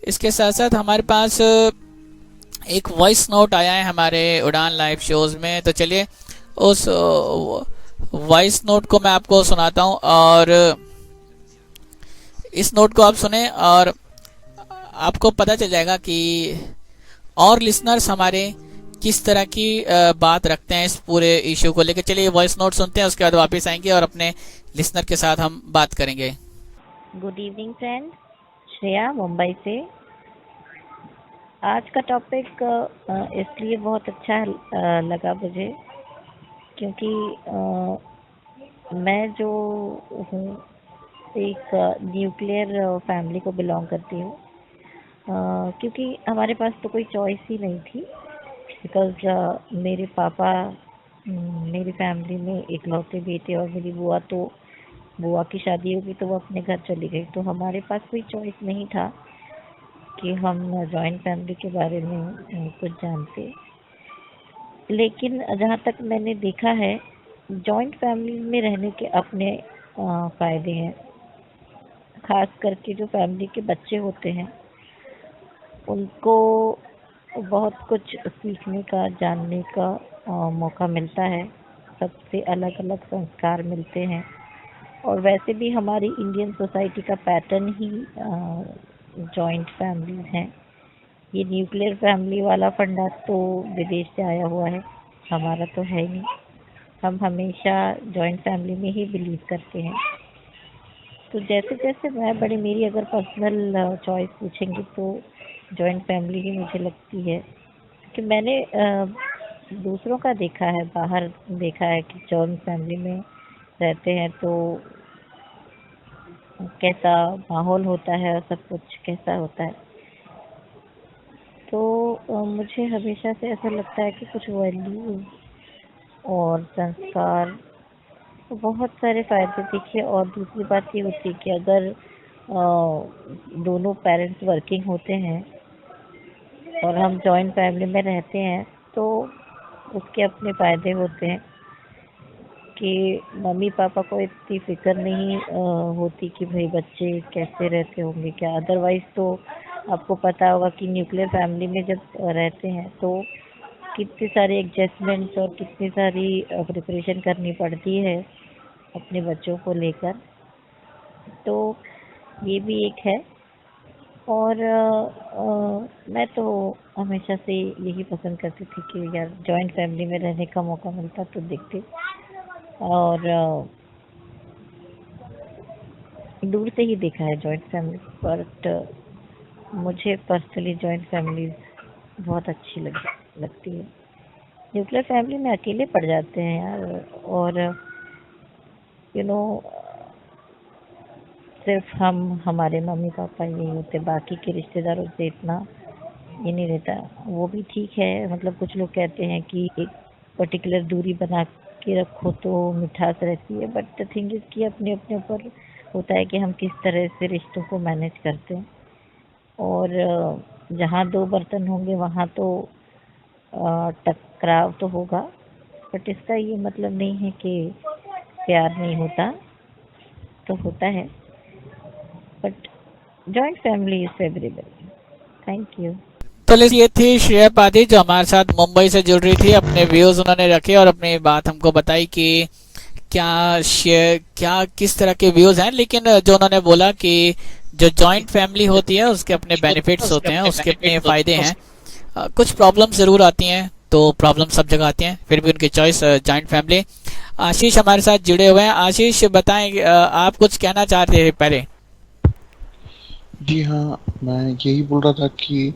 C: इसके साथ साथ हमारे पास एक वॉइस नोट आया है हमारे उड़ान लाइव शोज में, तो चलिए उस वॉइस नोट को मैं आपको सुनाता हूं और इस नोट को आप सुने और आपको पता चल जाएगा कि और लिसनर्स हमारे किस तरह की बात रखते हैं इस पूरे इशू को लेकर। चलिए वॉइस नोट सुनते हैं, उसके बाद वापस आएंगे और अपने लिसनर के साथ हम बात करेंगे।
I: Good evening friend, Shreya Mumbai से। आज का टॉपिक इसलिए बहुत अच्छा लगा मुझे क्योंकि मैं जो हूँ एक न्यूक्लियर फैमिली को बिलोंग करती हूँ, क्योंकि हमारे पास तो कोई चॉइस ही नहीं थी। बिकॉज मेरे पापा मेरी फैमिली में इकलौते बेटे और मेरी बुआ की शादी होगी तो वो अपने घर चली गई, तो हमारे पास कोई चॉइस नहीं था कि हम जॉइंट फैमिली के बारे में कुछ जानते। लेकिन जहाँ तक मैंने देखा है, जॉइंट फैमिली में रहने के अपने फ़ायदे हैं। ख़ास करके जो फैमिली के बच्चे होते हैं उनको बहुत कुछ सीखने का, जानने का मौका मिलता है। सबसे अलग अलग संस्कार मिलते हैं और वैसे भी हमारी इंडियन सोसाइटी का पैटर्न ही जॉइंट फैमिलीज हैं। ये न्यूक्लियर फैमिली वाला फंडा तो विदेश से आया हुआ है, हमारा तो है नहीं। हम हमेशा जॉइंट फैमिली में ही बिलीव करते हैं। तो जैसे जैसे मेरी अगर पर्सनल चॉइस पूछेंगे तो जॉइंट फैमिली ही मुझे लगती है कि मैंने दूसरों का देखा है, बाहर देखा है कि जॉइंट फैमिली में रहते हैं तो कैसा माहौल होता है और सब कुछ कैसा होता है। तो मुझे हमेशा से ऐसा लगता है कि कुछ वैल्यूज और संस्कार, बहुत सारे फ़ायदे देखिए। और दूसरी बात ये होती है कि अगर दोनों पेरेंट्स वर्किंग होते हैं और हम जॉइंट फैमिली में रहते हैं तो उसके अपने फ़ायदे होते हैं कि मम्मी पापा को इतनी फिक्र नहीं होती कि भाई बच्चे कैसे रहते होंगे क्या। अदरवाइज़ तो आपको पता होगा कि न्यूक्लियर फैमिली में जब रहते हैं तो कितनी सारी एडजस्टमेंट्स और कितनी सारी प्रिपरेशन करनी पड़ती है अपने बच्चों को लेकर। तो ये भी एक है। और मैं तो हमेशा से यही पसंद करती थी कि यार जॉइंट फैमिली में रहने का मौका मिलता तो देखते। और दूर से ही देखा है जॉइंट फैमिली, बट मुझे पर्सनली जॉइंट फैमिली बहुत अच्छी लगती है। न्यूक्लियर फैमिली में अकेले पड़ जाते हैं यार, और सिर्फ हमारे मम्मी पापा यही होते, बाकी के रिश्तेदारों से इतना ये नहीं रहता। वो भी ठीक है, मतलब कुछ लोग कहते हैं कि एक पर्टिकुलर दूरी बना के रखो तो मिठास रहती है, बट द थिंग इज़ कि अपने अपने ऊपर होता है कि हम किस तरह से रिश्तों को मैनेज करते हैं। और जहाँ 2 बर्तन होंगे वहाँ तो टकराव तो होगा, बट इसका ये मतलब नहीं है कि प्यार नहीं होता, तो होता है। Butt joint family is favourable. Thank you.
C: तो ये थी श्रेया पादी जो हमारे साथ मुंबई से जुड़ रही थी। अपने व्यूज उन्होंने रखे और अपनी बात हमको बताई कि क्या किस तरह के व्यूज हैं। लेकिन जो उन्होंने बोला कि जो जॉइंट फैमिली होती है उसके अपने बेनिफिट्स होते हैं, उसके अपने फायदे हैं। कुछ प्रॉब्लम जरूर आती हैं, तो प्रॉब्लम सब जगह आती हैं, फिर भी उनकी चॉइस जॉइंट फैमिली। आशीष हमारे साथ जुड़े हुए हैं। आशीष बताएं, आप कुछ कहना चाहते थे पहले?
H: जी हाँ, मैं यही बोल रहा था कि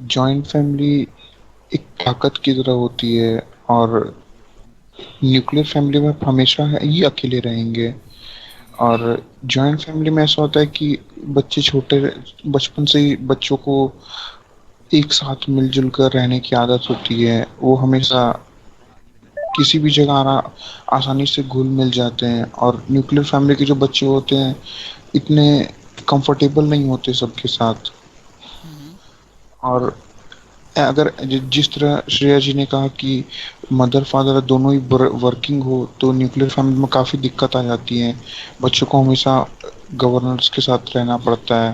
H: जॉइंट फैमिली एक ताकत की तरह होती है, और न्यूक्लियर फैमिली में आप हमेशा ही अकेले रहेंगे। और जॉइंट फैमिली में ऐसा होता है कि बच्चे छोटे बचपन से ही बच्चों को एक साथ मिलजुल कर रहने की आदत होती है। वो हमेशा किसी भी जगह आसानी से घुल मिल जाते हैं। और न्यूक्लियर फैमिली के जो बच्चे होते हैं इतने कंफर्टेबल नहीं होते सबके साथ। और अगर जिस तरह श्रेया जी ने कहा कि मदर फादर दोनों ही वर्किंग हो, तो न्यूक्लियर फैमिली में काफ़ी दिक्कत आ जाती है। बच्चों को हमेशा गवर्नेंस के साथ रहना पड़ता है,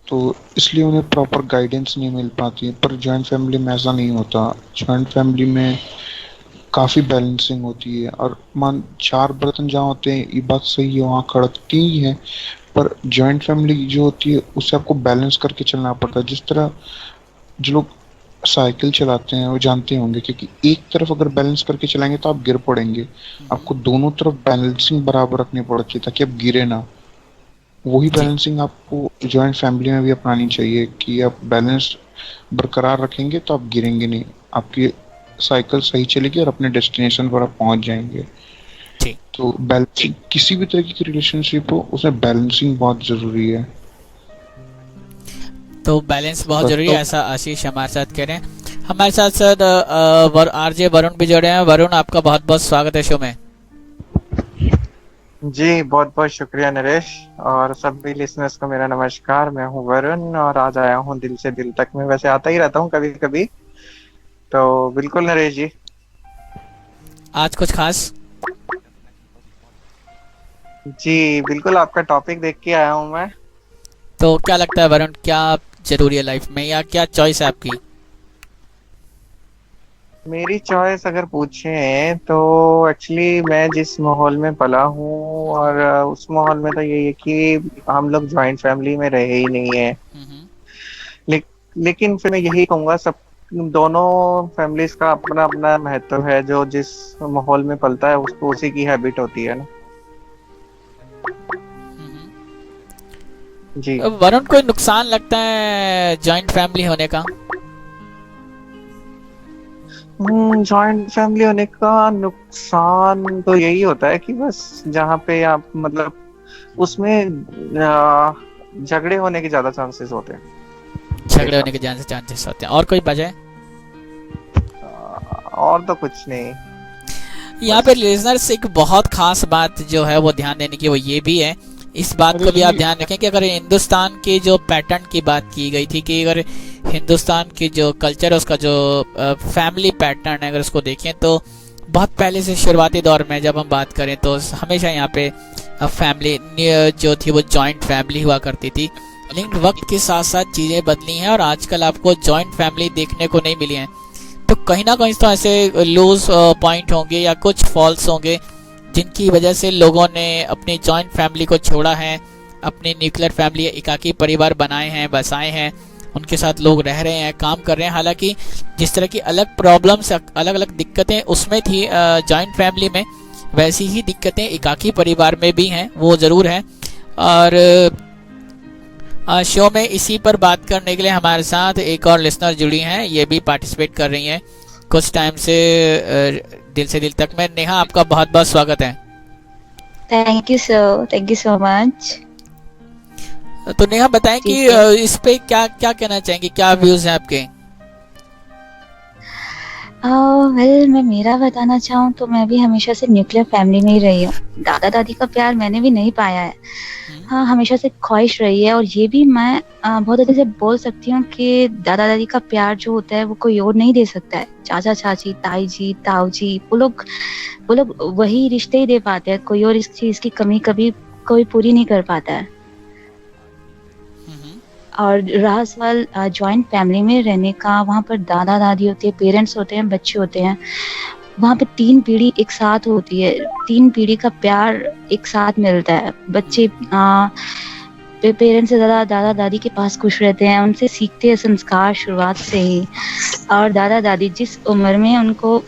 H: तो इसलिए उन्हें प्रॉपर गाइडेंस नहीं मिल पाती है। पर जॉइंट फैमिली में ऐसा नहीं होता। जॉइंट फैमिली में काफ़ी बैलेंसिंग होती है। और मान 4 बर्तन जहाँ होते हैं, ये बात सही है, वहाँ खड़कती ही है। पर जॉइंट फैमिली जो होती है उससे आपको बैलेंस करके चलना पड़ता है। जिस तरह जो लोग साइकिल चलाते हैं वो जानते होंगे, क्योंकि एक तरफ अगर बैलेंस करके चलाएंगे तो आप गिर पड़ेंगे। आपको दोनों तरफ बैलेंसिंग बराबर रखनी पड़ती है ताकि आप गिरे ना। वही बैलेंसिंग आपको जॉइंट फैमिली में भी अपनानी चाहिए कि आप बैलेंस बरकरार रखेंगे तो आप गिरेंगे नहीं, आपकी साइकिल सही चलेगी और अपने डेस्टिनेशन पर आप पहुंच जाएंगे। तो बैलेंसिंग किसी भी तरह की रिलेशनशिप हो, उसमें बैलेंसिंग बहुत जरूरी है।
C: तो बैलेंस बहुत जरूरी है, ऐसा आशीष हमारे साथ कह रहे हैं। हमारे साथ साथ आरजे वरुण भी जुड़े हैं। वरुण, आपका बहुत बहुत स्वागत है शो में।
J: जी बहुत बहुत शुक्रिया नरेश, और सभी लिसनर्स को मेरा नमस्कार। मैं हूँ वरुण और आज आया हूँ दिल से दिल तक में। वैसे आता ही रहता हूँ कभी कभी, तो बिल्कुल नरेश जी।
C: आज कुछ खास?
J: जी बिल्कुल, आपका टॉपिक देख के आया हूँ मैं।
C: तो क्या लगता है वरुण, क्या जरूरी है लाइफ में, या क्या चॉइस है आपकी?
J: मेरी चॉइस अगर पूछें तो एक्चुअली मैं जिस माहौल में पला हूँ, और उस माहौल में तो यही है कि हम लोग जॉइंट फैमिली में रहे ही नहीं है। लेकिन फिर मैं यही कहूँगा, सब दोनों फैमिलीज का अपना अपना महत्व है। जो जिस माहौल में पलता है उसको उसी की हैबिट होती है ना। जी
C: वरुण, कोई नुकसान लगता है जॉइंट फैमिली होने का?
J: जॉइंट फैमिली होने का नुकसान तो यही होता है कि बस जहाँ पे आप मतलब उसमें झगड़े होने के ज्यादा चांसेस होते हैं।
C: झगड़े होने के चांसेस होते हैं। और कोई वजह?
J: और तो कुछ नहीं।
C: यहाँ पे लिसनर्स एक बहुत खास बात जो है वो ध्यान देने की, वो ये भी है, इस बात को भी आप ध्यान रखें कि अगर हिंदुस्तान के जो पैटर्न की बात की गई थी, कि अगर हिंदुस्तान की जो कल्चर है उसका जो फैमिली पैटर्न है अगर उसको देखें, तो बहुत पहले से शुरुआती दौर में जब हम बात करें तो हमेशा यहाँ पे फैमिली जो थी वो जॉइंट फैमिली हुआ करती थी। लेकिन वक्त के साथ साथ चीज़ें बदली हैं और आजकल आपको जॉइंट फैमिली देखने को नहीं मिली हैं। तो कहीं ना कहीं तो ऐसे लूज पॉइंट होंगे या कुछ फॉल्स होंगे जिनकी वजह से लोगों ने अपनी जॉइंट फैमिली को छोड़ा है, अपनी न्यूक्लियर फैमिली एकाकी परिवार बनाए हैं, बसाए हैं, उनके साथ लोग रह रहे हैं, काम कर रहे हैं। हालांकि जिस तरह की अलग प्रॉब्लम्स, अलग अलग दिक्कतें उसमें थी जॉइंट फैमिली में, वैसी ही दिक्कतें एकाकी परिवार में भी हैं, वो ज़रूर है। और शो में इसी पर बात करने के लिए हमारे साथ एक और लिसनर जुड़ी हैं, ये भी पार्टिसिपेट कर रही हैं कुछ टाइम से दिल से दिल तक में। नेहा, आपका बहुत बहुत स्वागत है।
K: Thank you sir, thank you so much.
C: तो नेहा बताएं कि इस पे क्या क्या कहना चाहेंगे, क्या व्यूज हैं आपके?
K: वेल मैं मेरा बताना चाहूँ तो मैं भी हमेशा से न्यूक्लियर फैमिली में ही रही हूँ। दादा दादी का प्यार मैंने भी नहीं पाया है। हाँ, हमेशा से ख्वाहिश रही है, और ये भी मैं बहुत अच्छे से बोल सकती हूँ कि दादा दादी का प्यार जो होता है वो कोई और नहीं दे सकता है। चाचा चाची, ताई जी, ताऊ जी, वो लोग वही रिश्ते ही दे पाते हैं। कोई और इस चीज की कमी कभी कोई पूरी नहीं कर पाता है। और रहा सवाल जॉइंट फैमिली में रहने का, वहाँ पर दादा दादी होते हैं, पेरेंट्स होते हैं, बच्चे होते हैं। वहाँ पे 3 पीढ़ी एक साथ होती है, 3 पीढ़ी का प्यार एक साथ मिलता है। बच्चे पेरेंट्स से ज़्यादा दादा दादी के पास खुश रहते हैं, उनसे सीखते हैं संस्कार शुरुआत से ही। और दादा दादी जिस उम्र में उनको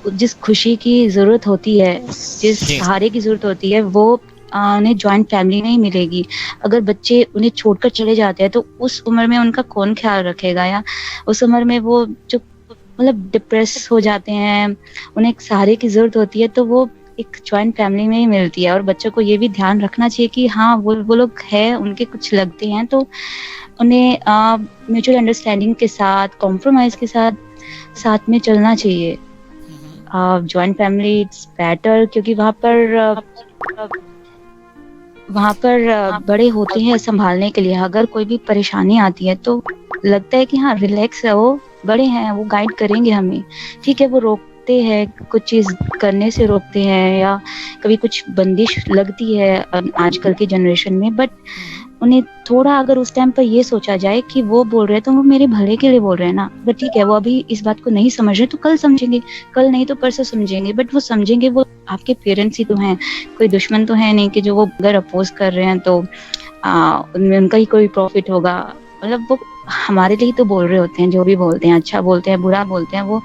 K: जिस खुशी की ज़रूरत होती है, जिस सहारे की ज़रूरत होती है, वो उन्हें जॉइंट फैमिली नहीं मिलेगी। अगर बच्चे उन्हें छोड़कर चले जाते हैं तो उस उम्र में उनका कौन ख्याल रखेगा, या उस उम्र में वो जो मतलब डिप्रेस हो जाते हैं, उन्हें एक सहारे की जरूरत होती है, तो वो एक जॉइंट फैमिली में ही मिलती है। और बच्चों को ये भी ध्यान रखना चाहिए कि हाँ वो लोग हैं, उनके कुछ लगते हैं, तो उन्हें म्यूचुअल अंडरस्टैंडिंग के साथ, कॉम्प्रोमाइज के साथ में चलना चाहिए। जॉइंट फैमिली इट्स बेटर, क्योंकि वहाँ पर बड़े होते हैं संभालने के लिए। अगर कोई भी परेशानी आती है तो लगता है कि हाँ रिलैक्स है, वो बड़े हैं, वो गाइड करेंगे हमें। ठीक है, वो रोकते हैं, कुछ चीज करने से रोकते हैं, या कभी कुछ बंदिश लगती है आजकल की जनरेशन में, बट उन्हें थोड़ा अगर उस टाइम पर ये सोचा जाए कि वो बोल रहे हैं तो वो मेरे भले के लिए बोल रहे हैं ना। बट ठीक है, वो अभी इस बात को नहीं समझ रहे तो कल समझेंगे, कल नहीं तो परसों समझेंगे, बट वो समझेंगे। वो आपके पेरेंट्स ही तो हैं, कोई दुश्मन तो है नहीं कि जो वो अगर अपोज कर रहे हैं तो उनमें उनका ही कोई प्रॉफिट होगा। मतलब वो हमारे लिए ही तो बोल रहे होते हैं, जो भी बोलते हैं, अच्छा बोलते हैं, बुरा बोलते हैं, वो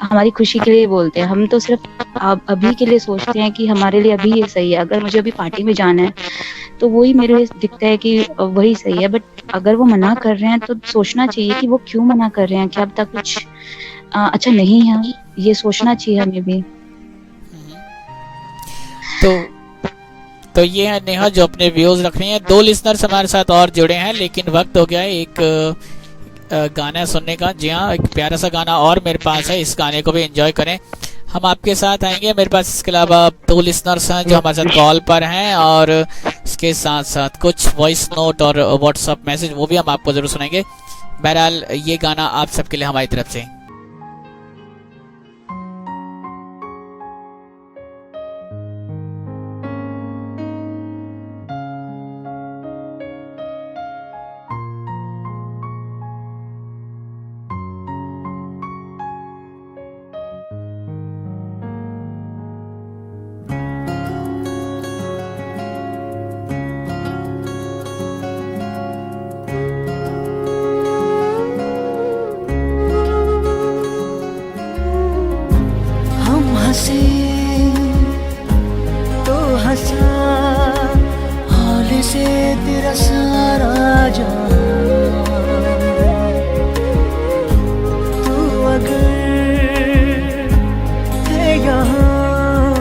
K: हमारी खुशी के लिए बोलते हैं। हम तो सिर्फ अभी के लिए सोचते हैं कि हमारे लिए अभी ये सही है। अगर मुझे अभी पार्टी में जाना है तो वही मेरे लिए दिखता है कि वही सही है, बट अगर वो मना कर रहे हैं तो सोचना चाहिए कि वो क्यों मना कर रहे हैं, क्या अब तक कुछ अच्छा नहीं है, ये सोचना चाहिए हमें भी।
C: तो ये है नेहा जो अपने व्यूज रख रही हैं। 2 लिसनर्स हमारे साथ और जुड़े हैं, लेकिन वक्त हो गया है एक गाना सुनने का। जी हाँ, एक प्यारा सा गाना और मेरे पास है, इस गाने को भी एंजॉय करें। हम आपके साथ आएंगे। मेरे पास इसके अलावा 2 लिसनर्स हैं जो हमारे साथ कॉल पर हैं, और इसके साथ साथ कुछ वॉइस नोट और व्हाट्सएप मैसेज, वो भी हम आपको जरूर सुनेंगे। बहरहाल ये गाना आप सबके लिए हमारी तरफ से।
E: तो हंसा हाल से तेरा सारा जहां, तू अगर है यहाँ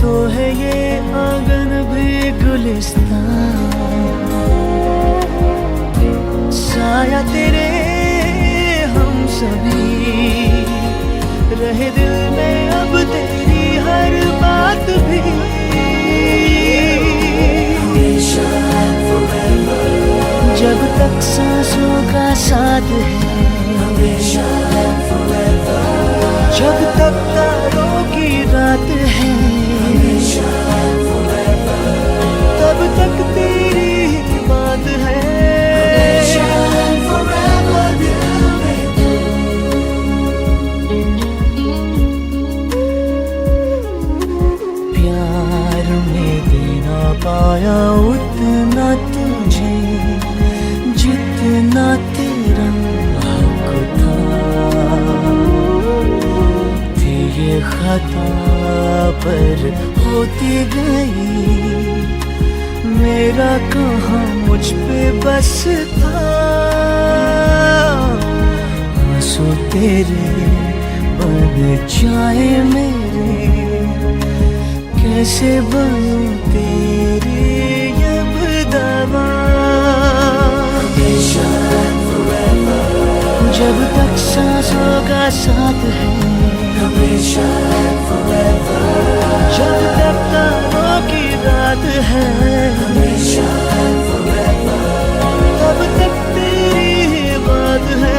E: तो है ये आंगन भी गुलिस्तान। साया तेरे हम सभी रहे दिल में अब तेरी हर बात भी। जब तक सांसों का साथ है, जब तक तारों की रात है, तब तक तेरी बात है। पाया उतना तुझे जितना तेरा हक था, थी ये खता पर होती गई, मेरा कहाँ मुझ पे बस था। आंसू तेरे बन जाए मेरे, कैसे बनूं तेरी अब दवा। जब तक सांसों का साथ है, जब तक तारों की रात है, तब तक तेरी बात है।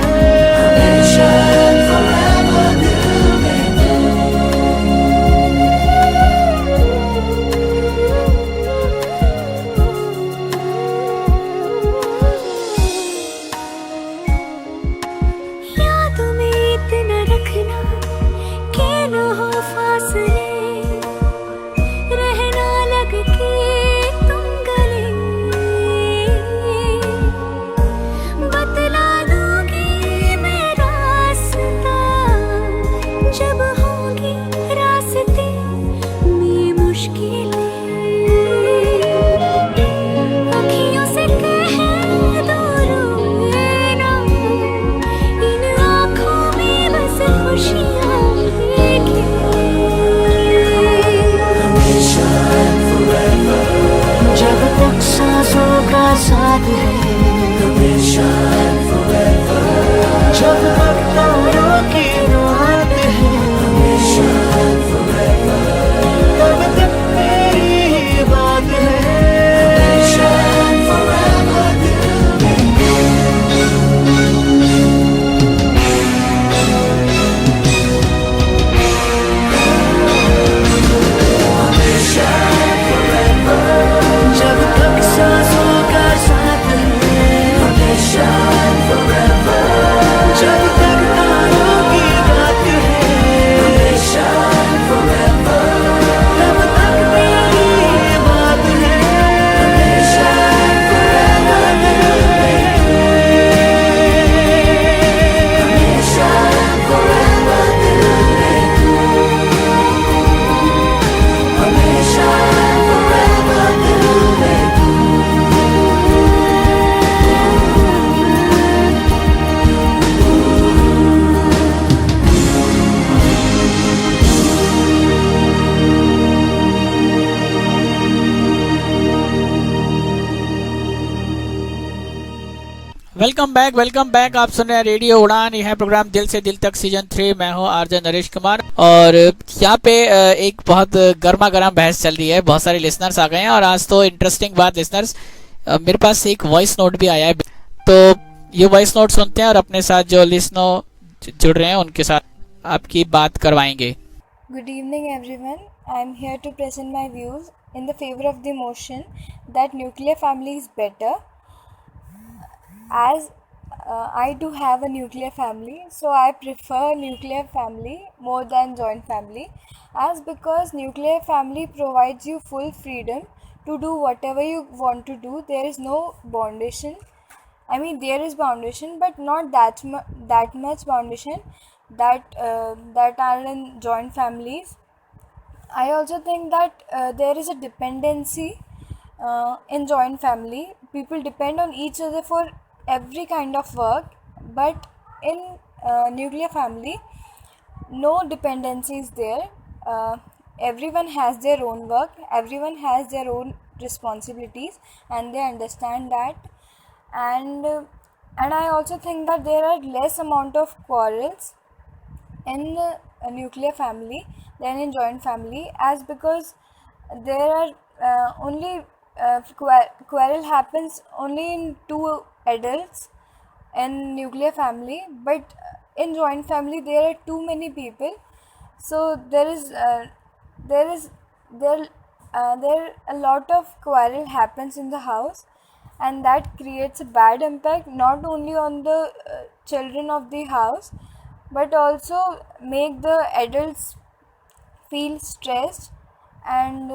C: Welcome back. आप सुन रहे हैं रेडियो उड़ान, यह है प्रोग्राम दिल से दिल तक सीजन 3। मैं हूं आरजे नरेश कुमार और यहाँ पे एक बहुत गर्मा गर्म बहस चल रही है। बहुत सारे लिसनर्स आ गए हैं और आज तो इंटरेस्टिंग बात लिसनर्स, मेरे पास एक वॉइस नोट भी आया है, तो ये वॉइस नोट सुनते हैं और अपने साथ जो लिसनर जुड़ रहे हैं उनके साथ आपकी बात करवाएंगे।
L: Good evening everyone. I am here to present my views in the favor of the motion that nuclear family is better. As I do have a nuclear family, so I prefer nuclear family more than joint family, as because nuclear family provides you full freedom to do whatever you want to do. There is no foundation. I mean, there is foundation, but not that much foundation that are in joint families. I also think that there is a dependency in joint family. People depend on each other for every kind of work, but in nuclear family no dependency is there. Everyone has their own work, everyone has their own responsibilities, and they understand that. And I also think that there are less amount of quarrels in a nuclear family than in joint family, as because there are only quarrel happens only in two adults in nuclear family, but in joint family there are too many people, so there a lot of quarrel happens in the house, and that creates a bad impact not only on the children of the house, but also make the adults feel stressed, and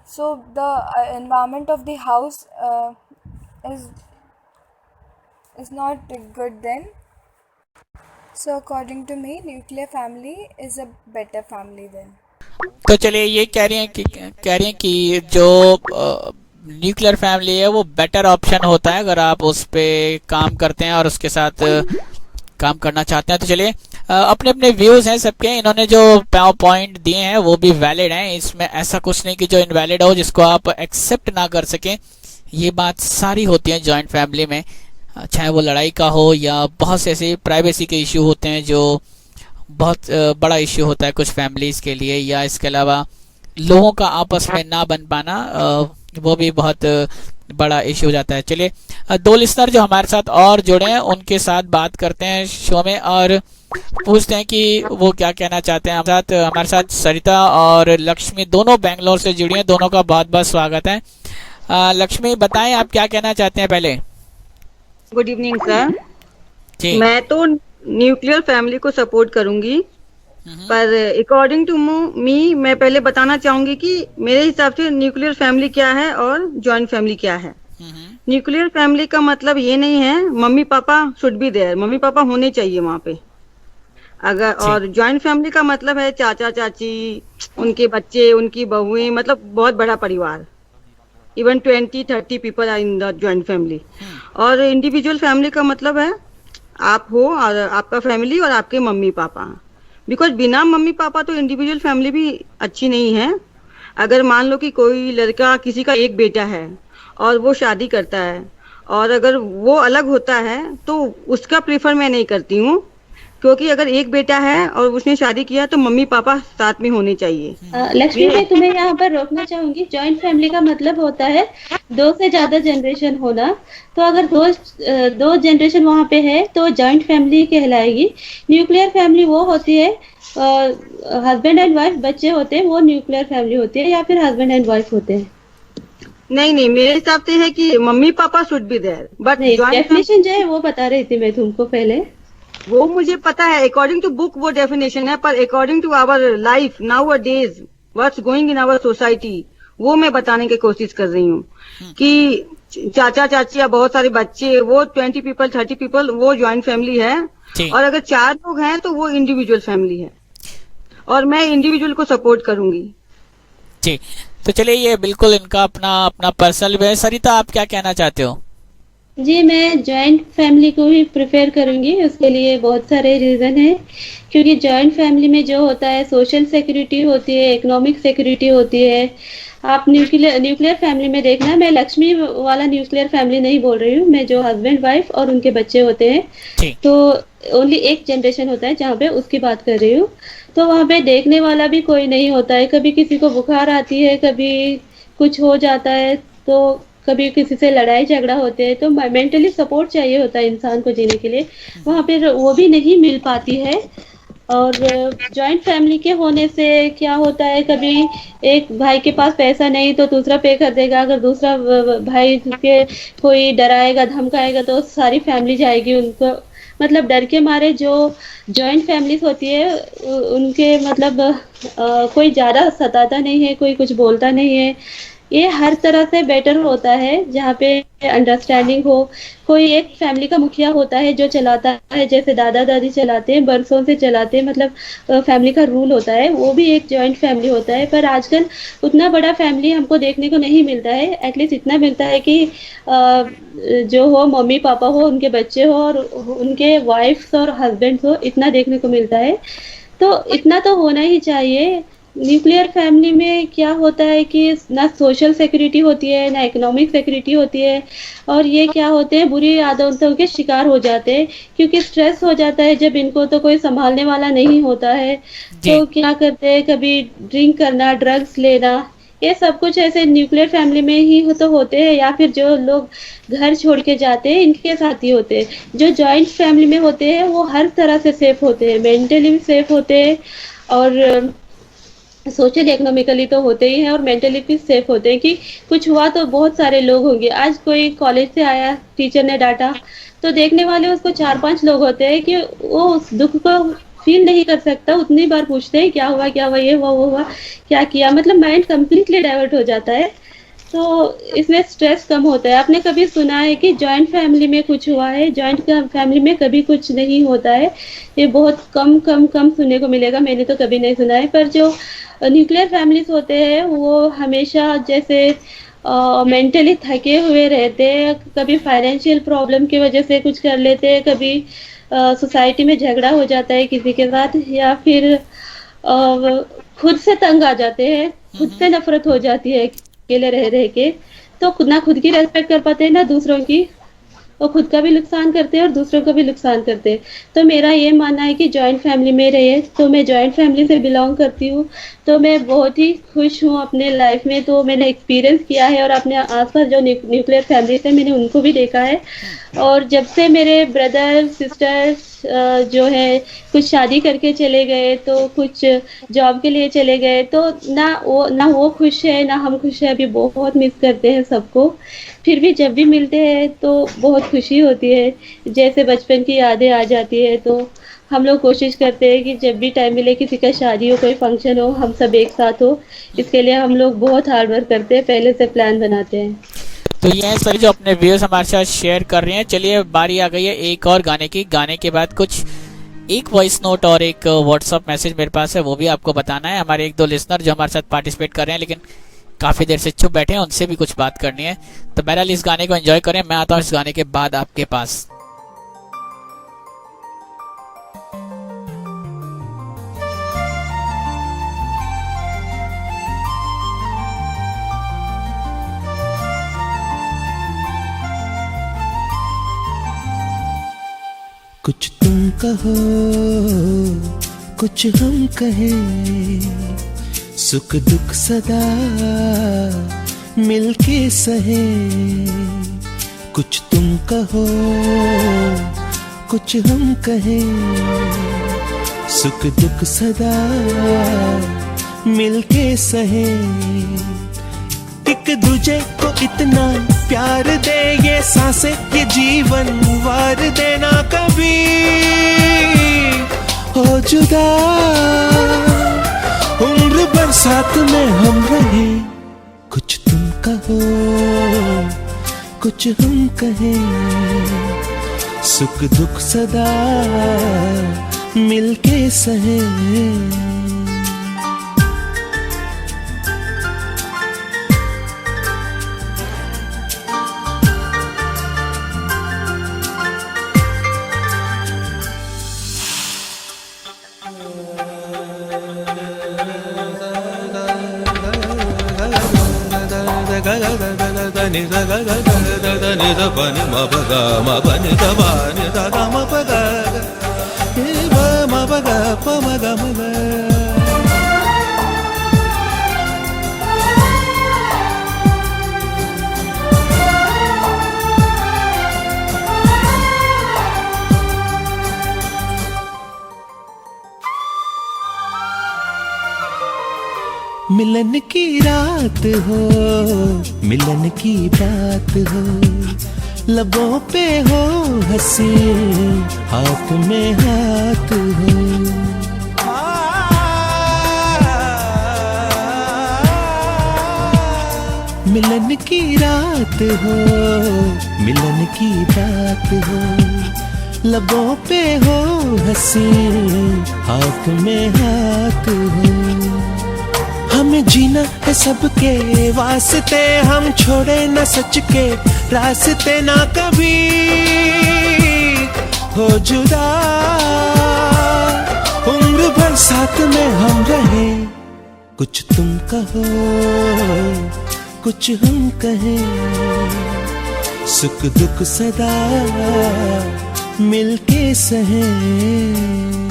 L: so the environment of the house is not good then. So according to me, nuclear family is a better family then.
C: तो चलिए ये कह रही हैं कि जो nuclear family है वो बेटर ऑप्शन होता है अगर आप उस पे काम करते हैं और उसके साथ काम करना चाहते हैं। तो चलिए अपने अपने व्यूज हैं सबके, इन्होंने जो पॉइंट दिए हैं वो भी वैलिड हैं। इसमें ऐसा कुछ नहीं कि जो इनवैलिड हो, जिसको आप एक्सेप्ट ना कर सकें। ये बात सारी होती है जॉइंट फैमिली में, चाहे वो लड़ाई का हो या बहुत से ऐसे प्राइवेसी के इश्यू होते हैं जो बहुत बड़ा इश्यू होता है कुछ फैमिलीज के लिए, या इसके अलावा लोगों का आपस में ना बन पाना, वो भी बहुत बड़ा इश्यू हो जाता है। चलिए दो लिसनर जो हमारे साथ और जुड़े हैं उनके साथ बात करते हैं शो में और पूछते हैं कि वो क्या कहना चाहते हैं। हमारे साथ सरिता और लक्ष्मी दोनों बेंगलोर से जुड़ी हैं, दोनों का बहुत बहुत स्वागत है। लक्ष्मी बताएं आप क्या कहना चाहते हैं पहले।
M: Good evening sir. मैं तो न्यूक्लियर फैमिली को सपोर्ट करूंगी, पर अकॉर्डिंग टू मी मैं पहले बताना चाहूंगी कि मेरे हिसाब से न्यूक्लियर फैमिली क्या है और जॉइंट फैमिली क्या है। न्यूक्लियर फैमिली का मतलब ये नहीं है mummy papa should be there, mummy papa होने चाहिए वहाँ पे अगर, और जॉइंट फैमिली का मतलब है चाचा चाची, उनके बच्चे, उनकी बहुएं, मतलब बहुत बड़ा परिवार। Even 20-30 people are in the joint family. और इंडिविजुअल फैमिली का मतलब है आप हो और आपका फैमिली और आपके मम्मी पापा, बिकॉज बिना मम्मी पापा तो इंडिविजुअल फैमिली भी अच्छी नहीं है। अगर मान लो कि कोई लड़का, किसी का एक बेटा है और वो शादी करता है और अगर वो अलग होता है तो उसका प्रेफर मैं नहीं करती हूँ, क्योंकि अगर एक बेटा है और उसने शादी किया तो मम्मी पापा साथ में होने चाहिए।
N: लक्ष्मी मैं तुम्हें यहाँ पर रोकना चाहूंगी। जॉइंट फैमिली का मतलब होता है 2 से ज्यादा जनरेशन होना, तो अगर दो जनरेशन वहाँ पे है तो जॉइंट फैमिली कहलाएगी। न्यूक्लियर फैमिली वो होती है हस्बैंड एंड वाइफ, बच्चे होते हैं, वो न्यूक्लियर फैमिली होती है, या फिर हस्बैंड एंड वाइफ होते हैं।
M: नहीं, मेरे हिसाब से है कि mummy papa should be there, but
N: definition जो है वो बता रही थी मैं तुमको पहले,
M: वो मुझे पता है। अकॉर्डिंग टू बुक वो डेफिनेशन है, पर according to our life nowadays what's going in our society, वो मैं बताने की कोशिश कर रही हूँ कि चाचा चाची या बहुत सारे बच्चे, वो 20 पीपल 30 पीपल वो ज्वाइंट फैमिली है, और अगर 4 लोग हैं तो वो इंडिविजुअल फैमिली है, और मैं इंडिविजुअल को सपोर्ट करूंगी।
C: जी, तो चलिए ये बिल्कुल इनका अपना पर्सनल वे। सरिता आप क्या कहना चाहते हो?
N: जी, मैं जॉइंट फैमिली को ही प्रेफर करूंगी। उसके लिए बहुत सारे रीज़न हैं, क्योंकि जॉइंट फैमिली में जो होता है सोशल सिक्योरिटी होती है, इकोनॉमिक सिक्योरिटी होती है। आप न्यूक्लियर फैमिली में देखना, मैं लक्ष्मी वाला न्यूक्लियर फैमिली नहीं बोल रही हूँ, मैं जो हस्बैंड वाइफ और उनके बच्चे होते हैं, तो ओनली एक जनरेशन होता है जहाँ पे उसकी बात कर रही हूँ। तो वहाँ पे देखने वाला भी कोई नहीं होता है, कभी किसी को बुखार आती है, कभी कुछ हो जाता है, तो कभी किसी से लड़ाई झगड़ा होते हैं, तो मेंटली सपोर्ट चाहिए होता है इंसान को जीने के लिए, वहाँ पे वो भी नहीं मिल पाती है। और जॉइंट फैमिली के होने से क्या होता है, कभी एक भाई के पास पैसा नहीं तो दूसरा पे कर देगा, अगर दूसरा भाई के कोई डराएगा धमकाएगा तो सारी फैमिली जाएगी उनको, मतलब डर के मारे जो जॉइंट फैमिलीज होती है उनके मतलब कोई ज़्यादा सताता नहीं है, कोई कुछ बोलता नहीं है। ये हर तरह से बेटर होता है जहाँ पे अंडरस्टैंडिंग हो। कोई एक फैमिली का मुखिया होता है जो चलाता है, जैसे दादा दादी चलाते हैं, बरसों से चलाते हैं, मतलब फैमिली का रूल होता है, वो भी एक जॉइंट फैमिली होता है। पर आजकल उतना बड़ा फैमिली हमको देखने को नहीं मिलता है, एटलीस्ट इतना मिलता है कि जो हो मम्मी पापा हो, उनके बच्चे हो और उनके वाइफ्स और हस्बैंड्स हो, इतना देखने को मिलता है। तो इतना तो होना ही चाहिए। न्यूक्लियर फैमिली में क्या होता है कि ना सोशल सिक्योरिटी होती है, ना इकोनॉमिक सिक्योरिटी होती है, और ये क्या होते हैं बुरी आदतों के शिकार हो जाते हैं, क्योंकि स्ट्रेस हो जाता है जब इनको तो कोई संभालने वाला नहीं होता है। तो क्या करते हैं, कभी ड्रिंक करना, ड्रग्स लेना, ये सब कुछ ऐसे न्यूक्लियर फैमिली में ही तो होते हैं, या फिर जो लोग घर छोड़ के जाते हैं इनके साथ ही होते हैं। जो जॉइंट फैमिली में होते हैं वो हर तरह से सेफ होते हैं, मेंटली भी सेफ होते हैं और सोशल इकोनॉमिकली तो होते ही हैं, और मेंटली भी सेफ होते हैं कि कुछ हुआ तो बहुत सारे लोग होंगे। आज कोई कॉलेज से आया, टीचर ने डांटा, तो देखने वाले उसको 4-5 लोग होते हैं कि वो उस दुख को फील नहीं कर सकता, उतनी बार पूछते हैं क्या हुआ, ये हुआ, वो हुआ, क्या किया, मतलब माइंड कम्प्लीटली डाइवर्ट हो जाता है। तो इसमें स्ट्रेस कम होता है। आपने कभी सुना है कि जॉइंट फैमिली में कुछ हुआ है? जॉइंट फैमिली में कभी कुछ नहीं होता है, ये बहुत कम सुनने को मिलेगा, मैंने तो कभी नहीं सुना है। पर जो न्यूक्लियर फैमिलीज होते हैं वो हमेशा जैसे मेंटली थके हुए रहते हैं, कभी फाइनेंशियल प्रॉब्लम की वजह से कुछ कर लेते हैं, कभी सोसाइटी में झगड़ा हो जाता है किसी के साथ, या फिर खुद से तंग आ जाते हैं, खुद से नफरत हो जाती है अकेले रह के, तो ना खुद की रेस्पेक्ट कर पाते हैं ना दूसरों की, और खुद का भी नुकसान करते हैं और दूसरों का भी नुकसान करते हैं। तो मेरा ये मानना है कि जॉइंट फैमिली में रहिए। तो मैं जॉइंट फैमिली से बिलोंग करती हूँ, तो मैं बहुत ही खुश हूँ अपने लाइफ में। तो मैंने एक्सपीरियंस किया है और अपने आसपास जो न्यूक्लियर फैमिलीज है मैंने उनको भी देखा है। और जब से मेरे ब्रदर सिस्टर्स जो है कुछ शादी करके चले गए, तो कुछ जॉब के लिए चले गए, तो ना वो खुश है ना हम खुश है, अभी बहुत मिस करते हैं सबको। फिर भी जब भी मिलते हैं तो बहुत खुशी होती है, जैसे बचपन की यादें आ जाती है। तो हम लोग कोशिश करते हैं कि जब भी टाइम मिले, किसी का शादी हो, कोई फंक्शन हो, हम सब एक साथ हो। इसके लिए हम लोग बहुत हार्ड वर्क करते हैं, पहले से प्लान बनाते हैं।
C: तो ये है सभी जो अपने व्यूअर्स हमारे साथ शेयर कर रहे हैं। चलिए बारी आ गई है एक और गाने की। गाने के बाद कुछ एक वॉइस नोट और एक व्हाट्सअप मैसेज मेरे पास है, वो भी आपको बताना है। हमारे 1-2 लिसनर जो हमारे साथ पार्टिसिपेट कर रहे हैं लेकिन काफी देर से चुप बैठे हैं, उनसे भी कुछ बात करनी है। तो बहरहाल इस गाने को एंजॉय करें। मैं आता हूँ इस गाने के बाद आपके पास।
O: कुछ तुम कहो कुछ हम कहें, सुख दुख सदा मिलके सहें। कुछ तुम कहो कुछ हम कहें, सुख दुख सदा मिलके सहें। एक दूजे को इतना प्यार दे, ये सांसें ये जीवन वार देना, कभी हो जुदा उम्र भर साथ में हम रहे। कुछ तुम कहो कुछ हम कहें, सुख दुख सदा मिलके सहें। मिलन की रात हो, मिलन की बात हो, लबों पे हो हंसी, हाथ में हाथ हो। मिलन की रात हो, मिलन की बात हो, लबों पे हो हंसी, हाथ में हाथ हो। हमें जीना है सबके वास्ते, हम छोड़े न सच के रास्ते, ना कभी हो जुदा। उम्र भर साथ में हम रहे, कुछ तुम कहो कुछ हम कहें, सुख दुख सदा मिलके सहें।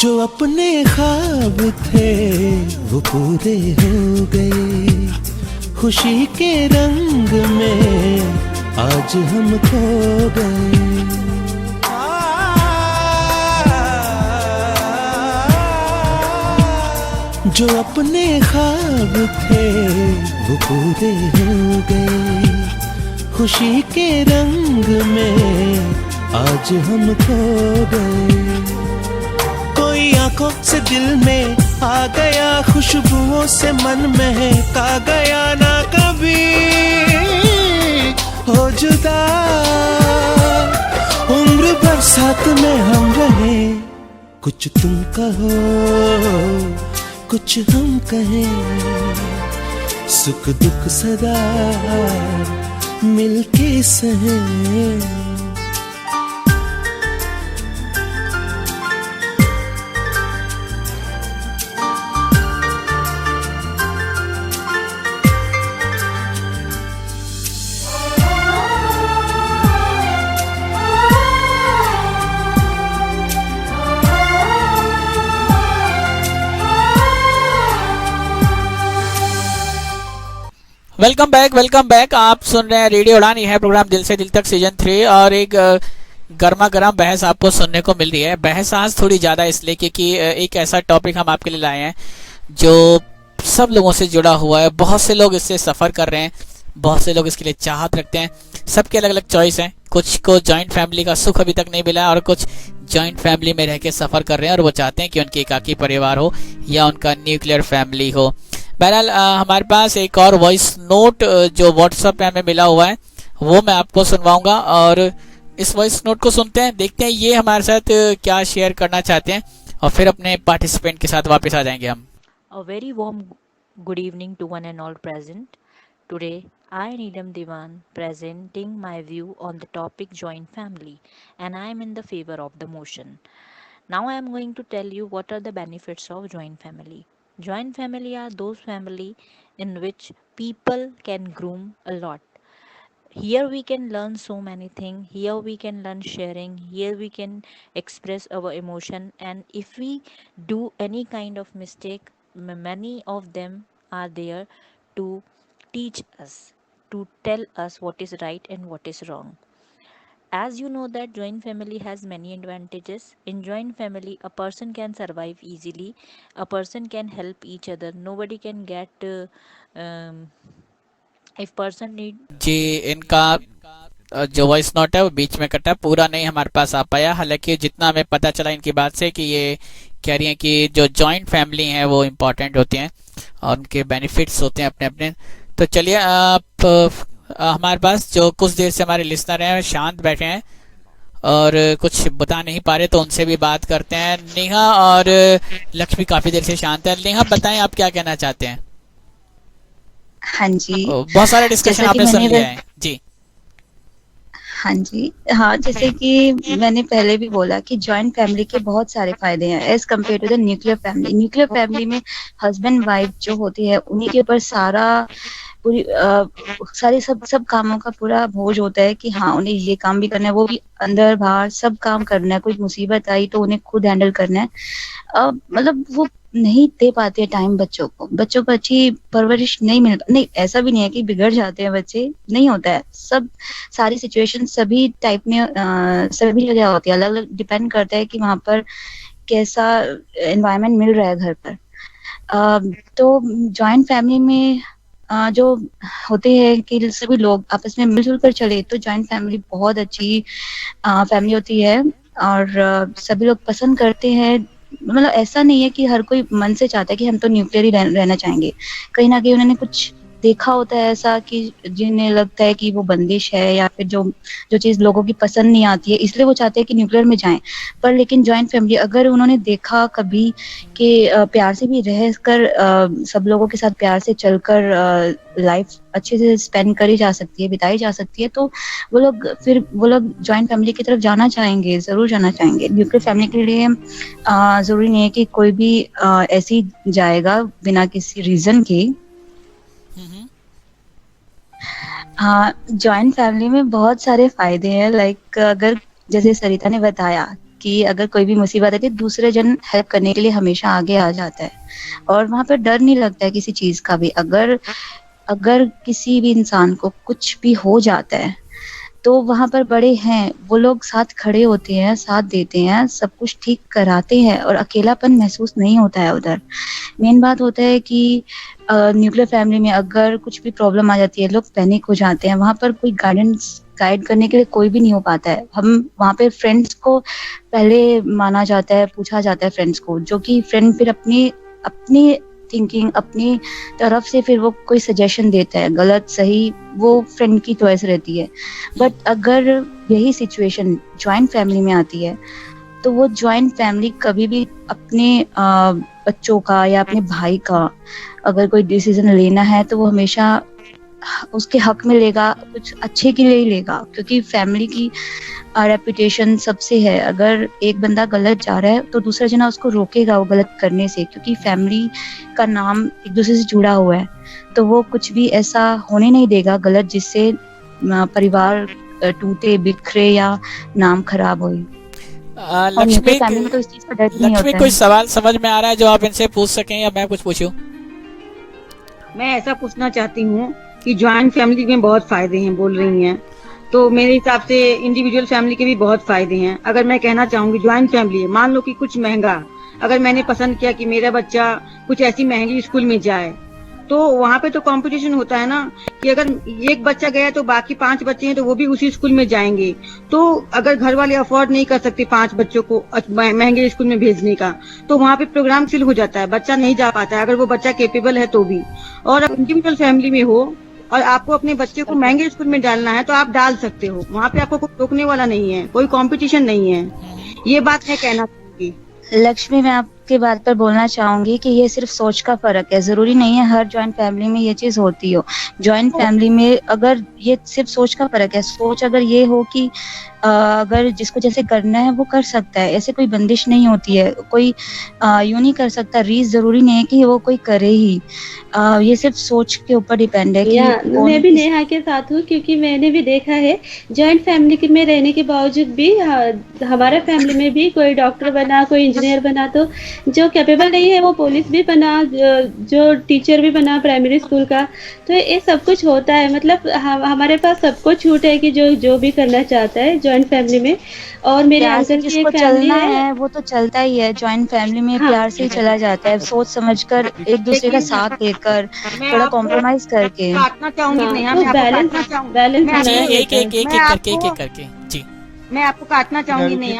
O: जो अपने ख्वाब थे वो पूरे हो गए, खुशी के रंग में आज हम खो गए। जो अपने ख्वाब थे वो पूरे हो गए, खुशी के रंग में आज हम खो गए। कोई आंखों से दिल में आ गया, खुशबुओं से मन महका गया, ना कभी हो जुदा। उम्र भर साथ में हम रहे, कुछ तुम कहो कुछ हम कहें, सुख दुख सदा मिलके सहें।
C: Welcome back. आप सुन रहे हैं रेडियो उड़ान, यह है प्रोग्राम दिल से दिल तक सीजन 3 और एक गर्मा गर्म बहस आपको सुनने को मिल रही है। बहस आज थोड़ी ज्यादा इसलिए क्योंकि एक ऐसा टॉपिक हम आपके लिए लाए हैं जो सब लोगों से जुड़ा हुआ है। बहुत से लोग इससे सफर कर रहे हैं, बहुत से लोग इसके लिए चाहत रखते हैं। सबके अलग अलग चॉइस हैं। कुछ को जॉइंट फैमिली का सुख अभी तक नहीं मिला और कुछ जॉइंट फैमिली में रह के सफर कर रहे हैं और वो चाहते हैं कि उनके एकाकी परिवार हो या उनका न्यूक्लियर फैमिली हो। बहरहाल हमारे पास एक और वॉइस नोट जो व्हाट्सएप पे हमें मिला हुआ है वो मैं आपको सुनवाऊंगा और इस वॉइस नोट को सुनते हैं, देखते हैं ये हमारे साथ क्या शेयर करना चाहते हैं और फिर अपने पार्टिसिपेंट के साथ वापस आ जाएंगे हम।
P: A very warm good evening to one and all present. Today I, Neelam Diwan, presenting my view on the topic joint family, and I am in the favor of the motion. Now I am going to tell you what are the benefits of joint family. Joint family are those family in which people can groom a lot. Here we can learn so many things. Here we can learn sharing. Here we can express our emotion. And if we do any kind of mistake, many of them are there to teach us, to tell us what is right and what is wrong. As you know that joint family has many advantages. In joint family, a person can survive easily. A person can help each other. Nobody can get if person need.
C: जी, इनका जो voice note है वो बीच में कटा, पूरा नहीं हमारे पास आ पाया। हालांकि जितना हमें पता चला इनकी बात से कि ये कह रही हैं कि जो जॉइंट फैमिली है वो इम्पोर्टेंट होती हैं और उनके बेनिफिट्स होते हैं अपने अपने। तो चलिए, आप हमारे पास जो कुछ देर से हमारे लिसनर हैं शांत बैठे हैं और कुछ बता नहीं पा रहे, तो उनसे भी बात करते हैं। नेहा और लक्ष्मी काफी देर से शांत है। नेहा, बताएं आप क्या कहना चाहते हैं?
K: हाँ जी,
C: बहुत सारे डिस्कशन आपने सुन लिया है जी।
K: हाँ जी, हाँ, जैसे कि मैंने पहले भी बोला कि जॉइंट फैमिली के बहुत सारे फायदे हैं as compare to the nuclear family. Nuclear family में हस्बैंड वाइफ जो होती है उन्हीं के ऊपर पूरी सारी सब कामों का पूरा बोझ होता है कि हाँ उन्हें ये काम भी करना है, वो भी अंदर बाहर सब काम करना है। कोई मुसीबत आई तो उन्हें खुद हैंडल करना है। मतलब वो नहीं दे पाते हैं टाइम बच्चों को अच्छी परवरिश नहीं मिल, नहीं ऐसा भी नहीं है कि बिगड़ जाते हैं बच्चे, नहीं होता है। सारी सिचुएशन सभी टाइप में सभी जगह होती है, अलग अलग डिपेंड करता है कि वहाँ पर कैसा एनवायरनमेंट मिल रहा है घर पर। तो जॉइंट फैमिली में जो होते हैं कि सभी लोग आपस में मिलजुल कर चले, तो जॉइंट फैमिली बहुत अच्छी फैमिली होती है और सभी लोग पसंद करते हैं। मतलब ऐसा नहीं है कि हर कोई मन से चाहता है कि हम तो न्यूक्लियर ही रहना चाहेंगे। कहीं ना कहीं उन्होंने कुछ देखा होता है ऐसा कि जिन्हें लगता है कि वो बंदिश है या फिर जो चीज लोगों की पसंद नहीं आती है, इसलिए वो चाहते हैं कि न्यूक्लियर में जाएं। पर लेकिन जॉइंट फैमिली अगर उन्होंने देखा कभी कि प्यार से भी रहकर सब लोगों के साथ प्यार से चलकर लाइफ अच्छे से स्पेंड करी जा सकती है, बिताई जा सकती है, तो वो लोग जॉइंट फैमिली की तरफ जाना चाहेंगे, जरूर जाना चाहेंगे। न्यूक्लियर फैमिली के लिए जरूरी नहीं है कि कोई भी ऐसे ही जाएगा बिना किसी रीजन के। हाँ, जॉइंट फैमिली में बहुत सारे फायदे हैं। लाइक अगर जैसे सरिता ने बताया कि अगर कोई भी मुसीबत आती है दूसरे जन हेल्प करने के लिए हमेशा आगे आ जाता है और वहां पर डर नहीं लगता है किसी चीज का भी। अगर किसी भी इंसान को कुछ भी हो जाता है तो वहां पर बड़े हैं, वो लोग साथ खड़े होते हैं, साथ देते हैं, सब कुछ ठीक कराते हैं और अकेलापन महसूस नहीं होता है उधर। मेन बात होता है कि न्यूक्लियर फैमिली में अगर कुछ भी प्रॉब्लम आ जाती है लोग पैनिक हो जाते हैं, वहां पर कोई गाइड करने के लिए कोई भी नहीं हो पाता है। हम वहाँ पे फ्रेंड्स को पहले माना जाता है, पूछा जाता है फ्रेंड्स को, जो कि फ्रेंड फिर अपनी थिंकिंग अपनी तरफ से फिर वो कोई सजेशन देता है, गलत सही वो फ्रेंड की चॉइस रहती है। बट अगर यही सिचुएशन जॉइंट फैमिली में आती है तो वो जॉइंट फैमिली कभी भी अपने बच्चों का या अपने भाई का अगर कोई डिसीजन लेना है तो वो हमेशा उसके हक में लेगा, कुछ अच्छे के लिए ही लेगा, क्योंकि फैमिली की रेपुटेशन सबसे है। अगर एक बंदा गलत जा रहा है तो दूसरा जना उसको रोकेगा वो गलत करने से, क्योंकि फैमिली का नाम एक दूसरे से जुड़ा हुआ है। तो वो कुछ भी ऐसा होने नहीं देगा गलत जिससे परिवार टूटे, बिखरे या नाम खराब हो।
C: लक्ष्मी, कोई सवाल समझ में आ रहा है जो आप इनसे पूछ सकें या मैं कुछ पूछूं?
M: मैं ऐसा पूछना चाहती हूँ कि ज्वाइंट फैमिली में बहुत फायदे हैं बोल रही हैं, तो मेरे हिसाब से इंडिविजुअल फैमिली के भी बहुत फायदे हैं। अगर मैं कहना चाहूंगी ज्वाइंट फैमिली है, मान लो कि कुछ महंगा, अगर मैंने पसंद किया कि मेरा बच्चा कुछ ऐसी महंगी स्कूल में जाए, तो वहाँ पे तो कंपटीशन होता है ना कि अगर एक बच्चा गया तो बाकी 5 बच्चे हैं तो वो भी उसी स्कूल में जाएंगे। तो अगर घर वाले अफोर्ड नहीं कर सकते 5 बच्चों को महंगे स्कूल में भेजने का, तो वहाँ पे प्रोग्राम फिल हो जाता है, बच्चा नहीं जा पाता है अगर वो बच्चा केपेबल है तो भी। और इंडिविजुअल फैमिली में हो और आपको अपने बच्चे को महंगे स्कूल में डालना है तो आप डाल सकते हो, वहाँ पे आपको कोई रोकने वाला नहीं है, कोई कंपटीशन नहीं है। ये बात मैं कहना चाहूंगी।
K: लक्ष्मी, मैं आपके बात पर बोलना चाहूंगी कि ये सिर्फ सोच का फर्क है, जरूरी नहीं है हर जॉइंट फैमिली में ये चीज होती हो। जॉइंट फैमिली में अगर ये सिर्फ सोच का फर्क है, सोच अगर ये हो कि अगर जिसको जैसे करना है वो कर सकता है, ऐसे कोई बंदिश नहीं होती है, कोई यूं नहीं कर सकता। रीज जरूरी नहीं है कि वो कोई करे ही, ये सिर्फ सोच के ऊपर डिपेंड है कि
N: मैं भी नेहा के साथ हूँ, क्योंकि मैंने भी देखा है जॉइंट फैमिली में रहने के बावजूद भी हमारे फैमिली में भी कोई डॉक्टर बना, कोई इंजीनियर बना, तो जो कैपेबल नहीं है वो पुलिस भी बना, जो टीचर भी बना प्राइमरी स्कूल का। तो ये सब कुछ होता है, मतलब हमारे पास सबको छूट है कि जो भी करना चाहता है जॉइंट फैमिली में। और मेरे अंकल की एक फैमिली
K: है वो तो चलता ही है, जॉइंट फैमिली में प्यार से ही चला जाता है, सोच समझकर एक दूसरे का साथ देकर, थोड़ा कॉम्प्रोमाइज करके।
M: काटना चाहूंगी नहीं, मैं आपको काटना चाहूंगी नहीं,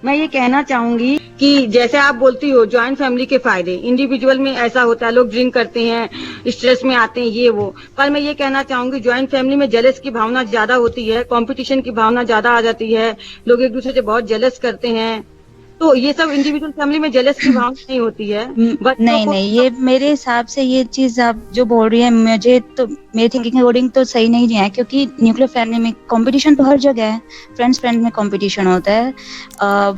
M: मैं ये कहना चाहूंगी कि जैसे आप बोलती हो जॉइंट फैमिली के फायदे, इंडिविजुअल में ऐसा होता है, लोग ड्रिंक करते हैं, स्ट्रेस में आते हैं, ये वो। पर मैं ये कहना चाहूंगी जॉइंट फैमिली में जेलस की भावना ज्यादा होती है, कंपटीशन की भावना ज्यादा आ जाती है, लोग एक दूसरे से बहुत जेलस करते हैं। तो ये सब इंडिविजुअल फैमिली में जेलस की भावना नहीं होती है।
K: नहीं, ये मेरे हिसाब से ये चीज आप जो बोल रही है, मुझे तो मेरी थिंकिंग अकॉर्डिंग तो सही नहीं है, क्योंकि न्यूक्लियर फैमिली में कंपटीशन तो हर जगह है, फ्रेंड्स में कंपटीशन होता है,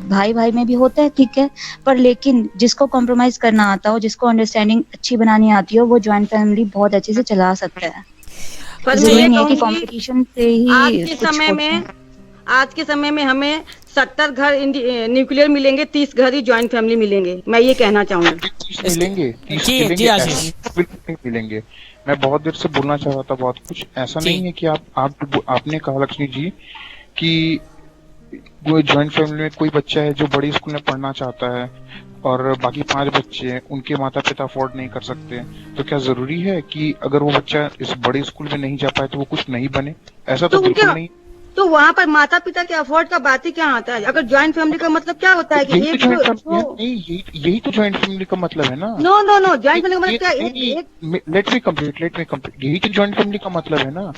K: भाई भाई में भी होता है, ठीक है, पर लेकिन जिसको कॉम्प्रोमाइज करना आता हो, जिसको अंडरस्टैंडिंग अच्छी बनानी आती हो, वो ज्वाइंट फैमिली बहुत अच्छे से चला सकता है। जरूरी नहीं है कि कंपटीशन से ही
M: आज के समय में हमें 70 घर न्यूक्लियर मिलेंगे, 30 घर ही जॉइंट फैमिली मिलेंगे। मैं ये कहना चाहूंगी।
H: मिलेंगे, मिलेंगे। मैं बहुत देर से बोलना चाह रहा था बहुत कुछ। ऐसा नहीं है कि आपने कहा लक्ष्मी जी कि जॉइंट फैमिली में कोई बच्चा है जो बड़ी स्कूल में पढ़ना चाहता है और बाकी 5 बच्चे हैं, उनके माता पिता अफोर्ड नहीं कर सकते, तो क्या जरूरी है कि अगर वो बच्चा इस बड़े स्कूल में नहीं जा पाए तो वो कुछ नहीं बने? ऐसा तो बिल्कुल नहीं।
M: तो वहाँ पर माता पिता के अफोर्ड का बात ही क्या आता है? अगर ज्वाइंट फैमिली का मतलब क्या होता है कि
H: यही तो ज्वाइंट फैमिली का मतलब है ना।
M: नो ज्वाइंट फैमिली का मतलब क्या?
H: Let me complete. यही तो ज्वाइंट फैमिली का मतलब है ना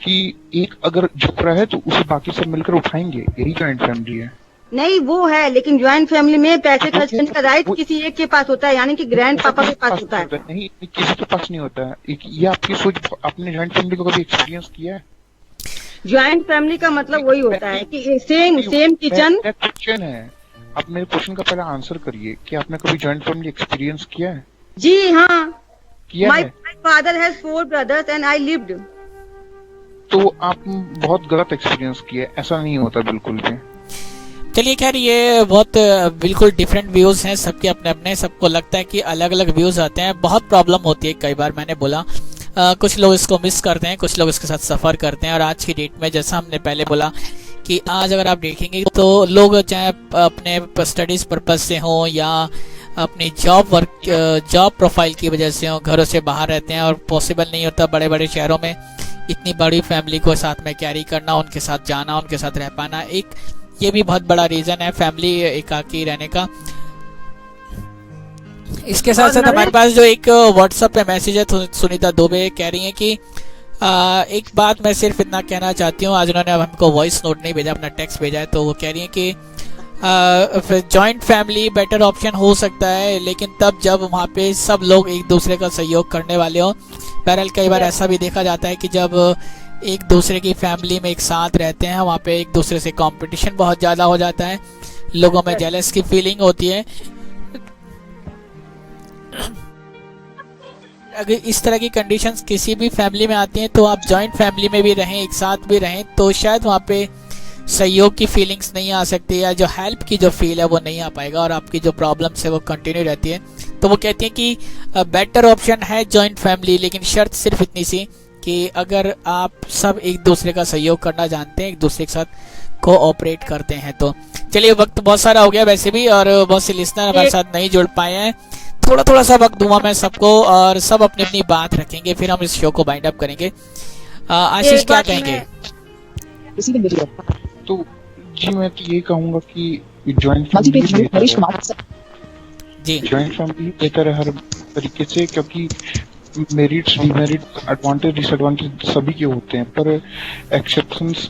H: कि एक अगर झुक रहा है तो उसे बाकी सब मिलकर उठाएंगे, यही ज्वाइंट फैमिली है।
M: नहीं वो है, लेकिन ज्वाइंट फैमिली में पैसे खर्च करने का राइट किसी एक के पास होता है, यानी कि ग्रैंड पापा के पास होता है।
H: नहीं, किसी के पास नहीं होता है। ये आपकी सोच। आपने ज्वाइंट फैमिली को कभी एक्सपीरियंस किया है?
M: ज्वाइंट फैमिली का मतलब वही होता है कि सेम किचन।
H: क्वेश्चन है, आप मेरे क्वेश्चन का पहले आंसर करिए कि आपने कभी ज्वाइंट फैमिली एक्सपीरियंस किया है?
M: जी हाँ,
H: किया है।
M: My father has 4 brothers and I lived।
H: तो आप बहुत गलत एक्सपीरियंस किया, ऐसा नहीं होता बिल्कुल भी।
C: चलिए खैर, ये बहुत बिल्कुल डिफरेंट व्यूज हैं, सबके अपने अपने, सबको लगता है कि अलग अलग व्यूज आते हैं। बहुत प्रॉब्लम होती है, कई बार मैंने बोला कुछ लोग इसको मिस करते हैं, कुछ लोग इसके साथ सफ़र करते हैं। और आज की डेट में जैसा हमने पहले बोला कि आज अगर आप देखेंगे तो लोग चाहे अपने स्टडीज़ पर्पज से हो या अपनी जॉब प्रोफाइल की वजह से हो, घरों से बाहर रहते हैं और पॉसिबल नहीं होता बड़े बड़े शहरों में इतनी बड़ी फैमिली को साथ में कैरी करना, उनके साथ जाना, उनके साथ रह पाना। एक ये भी बहुत बड़ा रीज़न है फैमिली एकाकी रहने का। इसके साथ साथ हमारे पास जो एक व्हाट्सएप पे मैसेज है, सुनीता दुबे कह रही हैं कि एक बात मैं सिर्फ इतना कहना चाहती हूँ। आज उन्होंने हमको वॉइस नोट नहीं भेजा, अपना टेक्स्ट भेजा है, तो वो कह रही हैं कि जॉइंट फैमिली बेटर ऑप्शन हो सकता है, लेकिन तब जब वहाँ पे सब लोग एक दूसरे का सहयोग करने वाले हों। बहरहाल कई बार ऐसा भी देखा जाता है कि जब एक दूसरे की फैमिली में एक साथ रहते हैं, वहाँ पे एक दूसरे से कंपटीशन बहुत ज़्यादा हो जाता है, लोगों में जेलस की फीलिंग होती है। अगर इस तरह की कंडीशंस किसी भी फैमिली में आती हैं तो आप जॉइंट फैमिली में भी रहें, एक साथ भी रहें, तो शायद वहाँ पे सहयोग की फीलिंग्स नहीं आ सकती, या जो हेल्प की जो फील है वो नहीं आ पाएगा और आपकी जो प्रॉब्लम्स है वो कंटिन्यू रहती है। तो वो कहती हैं कि बेटर ऑप्शन है जॉइंट फैमिली, लेकिन शर्त सिर्फ इतनी सी कि अगर आप सब एक दूसरे का सहयोग करना जानते हैं, एक दूसरे के साथ कोऑपरेट करते हैं। तो चलिए, वक्त बहुत सारा हो गया वैसे भी, और बहुत से लिसनर हमारे साथ नहीं जुड़ पाए हैं। थोड़ा सा वक्त दूंगा मैं सबको, और सब अपनी अपनी बात रखेंगे, फिर हम इस शो को बाइंड अप करेंगे। आशीष क्या कहेंगे?
H: तो जी मैं तो ये कहूँगा कि जॉइंट फैमिली बेहतर है हर तरीके से, क्योंकि मेरिट्स डिमेरिट एडवांटेज डिसएडवांटेज सभी के होते हैं, पर एक्सेप्शंस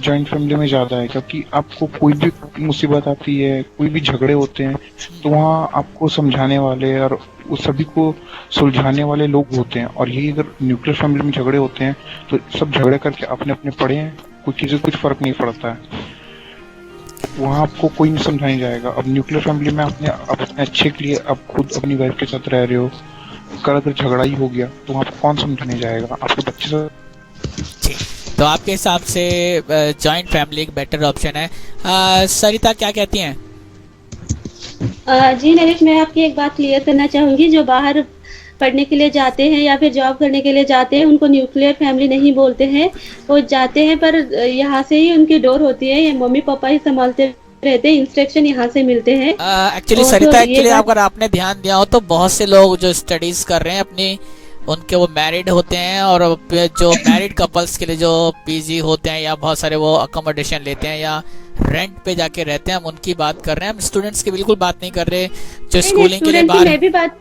H: जॉइंट फैमिली में ज्यादा है, क्योंकि आपको कोई भी मुसीबत आती है, कोई भी झगड़े होते हैं, तो वहाँ आपको समझाने वाले और वो सभी को सुलझाने वाले लोग होते हैं। और यही अगर न्यूक्लियर फैमिली में झगड़े होते हैं तो सब झगड़े करके अपने अपने पड़े हैं, कोई किसी को कुछ फर्क नहीं पड़ता है, वहाँ आपको कोई नहीं समझाने जाएगा। अब न्यूक्लियर फैमिली में अपने अच्छे के लिए आप खुद अपनी वाइफ के साथ रह रहे हो, कल अगर झगड़ा ही हो गया तो वहाँ कौन समझाने जाएगा, आपके बच्चे से।
C: तो आपके हिसाब से जॉइंट फैमिली एक बेटर ऑप्शन है। सरिता क्या कहती हैं?
N: जी नरेश, मैं आपकी एक बात क्लियर करना चाहूंगी। जो बाहर पढ़ने के लिए जाते हैं या फिर जॉब करने के लिए जाते हैं उनको न्यूक्लियर फैमिली नहीं बोलते हैं। वो जाते हैं पर यहाँ से ही उनकी डोर होती है, ये मम्मी पापा ही संभालते रहते हैं, इंस्ट्रक्शन यहाँ से मिलते हैं।
C: एक्चुअली सरिता, एक्चुअली अगर आपने ध्यान दिया हो तो बहुत से लोग जो स्टडीज कर रहे हैं अपनी, उनके वो मैरिड होते हैं और जो मैरिड कपल्स के लिए जो पीजी होते हैं या बहुत सारे वो अकोमोडेशन लेते हैं या रेंट पे जाके रहते हैं, हम उनकी बात कर रहे हैं। हम स्टूडेंट्स की बिल्कुल बात नहीं कर रहे जो स्कूलिंग के लिए बाहर।
N: मैं भी बात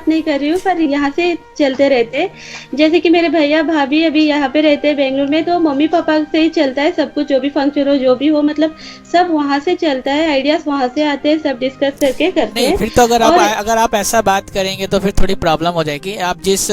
N: नहीं कर रही हूँ, पर यहाँ से चलते रहते। जैसे कि मेरे भैया भाभी अभी यहाँ पे रहते हैं बेंगलुरु में, तो मम्मी पापा से ही चलता है सब कुछ, जो भी फंक्शन हो जो भी हो, मतलब सब वहाँ से चलता है, आइडियाज वहाँ से आते हैं, सब डिस्कस करके करते हैं।
C: फिर तो अगर आप ऐसा बात करेंगे तो फिर थोड़ी प्रॉब्लम हो जाएगी। आप जिस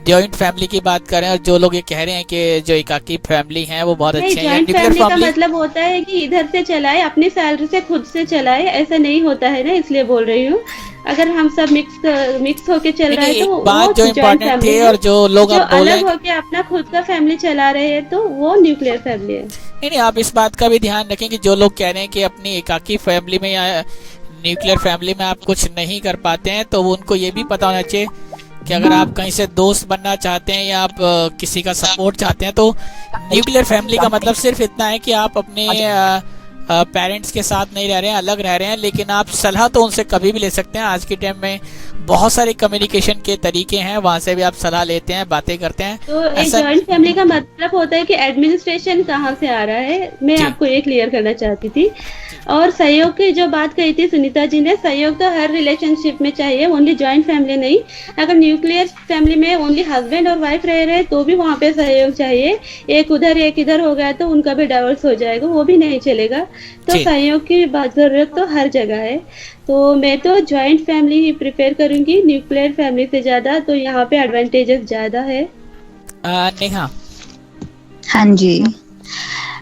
C: जॉइंट फैमिली की बात करें और जो लोग ये कह रहे हैं कि जो एकाकी फैमिली है वो बहुत अच्छे हैं,
N: जॉइंट फैमिली का मतलब होता है कि इधर से चलाए, अपनी सैलरी से खुद से चलाए, ऐसा नहीं होता है ना, इसलिए बोल रही हूँ। अगर हम सब मिक्स होके चल रहे हैं तो
C: बात जो इम्पोर्टेंट थी, और जो लोग
N: जो अलग होके अपना खुद का फैमिली चला रहे हैं तो वो न्यूक्लियर फैमिली है।
C: नहीं, आप इस बात का भी ध्यान रखें कि जो लोग कह रहे हैं कि अपनी एकाकी फैमिली में या न्यूक्लियर फैमिली में आप कुछ नहीं कर पाते हैं, तो वो उनको ये भी पता होना चाहिए कि अगर आप कहीं से दोस्त बनना चाहते हैं या आप किसी का सपोर्ट चाहते हैं तो न्यूक्लियर फैमिली का मतलब सिर्फ इतना है कि आप अपने पेरेंट्स के साथ नहीं रह रहे हैं, अलग रह रहे हैं, लेकिन आप सलाह तो उनसे कभी भी ले सकते हैं। आज के टाइम में बहुत सारे कम्युनिकेशन के तरीके हैं, वहाँ से भी आप सलाह लेते हैं, बातें करते हैं।
N: तो एक जॉइंट फैमिली का मतलब होता है कि एडमिनिस्ट्रेशन कहाँ से आ रहा है, मैं आपको ये क्लियर करना चाहती थी। और सहयोग की जो बात कही थी सुनीता जी ने, सहयोग तो हर रिलेशनशिप में चाहिए, ओनली जॉइंट फैमिली नहीं। अगर न्यूक्लियर फैमिली में ओनली हस्बैंड और वाइफ रह रहे तो भी वहाँ पे सहयोग चाहिए। एक उधर एक इधर हो गया तो उनका भी डाइवोर्स हो जाएगा, वो भी नहीं चलेगा। तो सहयोग की जरूरत तो हर जगह है। तो मैं तो जॉइंट फैमिली ही प्रिफेयर करूंगी न्यूक्लियर फैमिली से ज्यादा, तो यहाँ पे एडवांटेजेस ज्यादा है।
C: नेहा?
K: हाँ जी,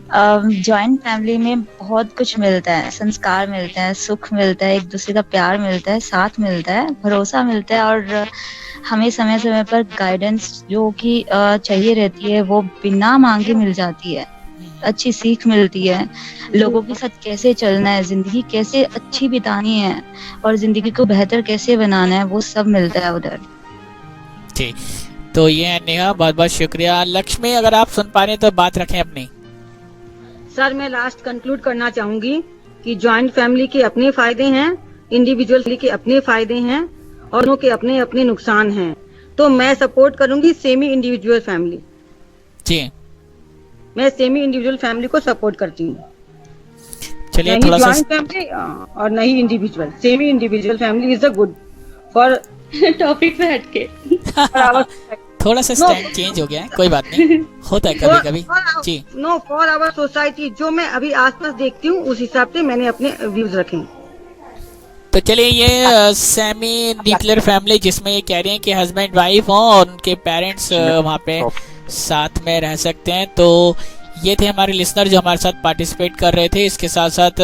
K: जॉइंट फैमिली में बहुत कुछ मिलता है, संस्कार मिलते हैं, सुख मिलता है, एक दूसरे का प्यार मिलता है, साथ मिलता है, भरोसा मिलता है, और हमें समय समय पर गाइडेंस जो कि चाहिए रहती है वो बिना मांगे मिल जाती है। अच्छी सीख मिलती है, लोगों के साथ कैसे चलना है, जिंदगी कैसे अच्छी बितानी है और जिंदगी को बेहतर कैसे बनाना है, वो सब मिलता है उधर।
C: ठीक, तो ये है नेहा, बहुत बहुत शुक्रिया। लक्ष्मी, अगर आप सुन पा रहे हैं तो बात रखें अपनी।
M: सर, मैं लास्ट कंक्लूड करना चाहूंगी कि जॉइंट फैमिली के अपने फायदे हैं, इंडिविजुअल फैमिली के अपने फायदे हैं और दोनों के अपने अपने नुकसान हैं। तो मैं सपोर्ट करूंगी सेमी इंडिविजुअल फैमिली।
C: जी,
M: मैं सेमी इंडिविजुअल फैमिली को सपोर्ट करती हूँ।
C: चलिए, थोड़ा सा
M: फैमिली और नहीं individual. Semi individual family is a good for
N: topic पे हटके
C: थोड़ा सा स्टैंड चेंज हो गया है, कोई बात नहीं, होता है कभी कभी। जी,
M: नो, फॉर आवर सोसाइटी जो मैं अभी आसपास देखती हूँ उस हिसाब से मैंने अपने व्यूज रखे।
C: तो चलिए, ये सेमी न्यूक्लियर फैमिली जिसमें ये कह रहे हैं कि हस्बैंड वाइफ हो और उनके पेरेंट्स वहाँ पे साथ में रह सकते हैं। तो ये थे हमारे लिसनर जो हमारे साथ पार्टिसिपेट कर रहे थे। इसके साथ साथ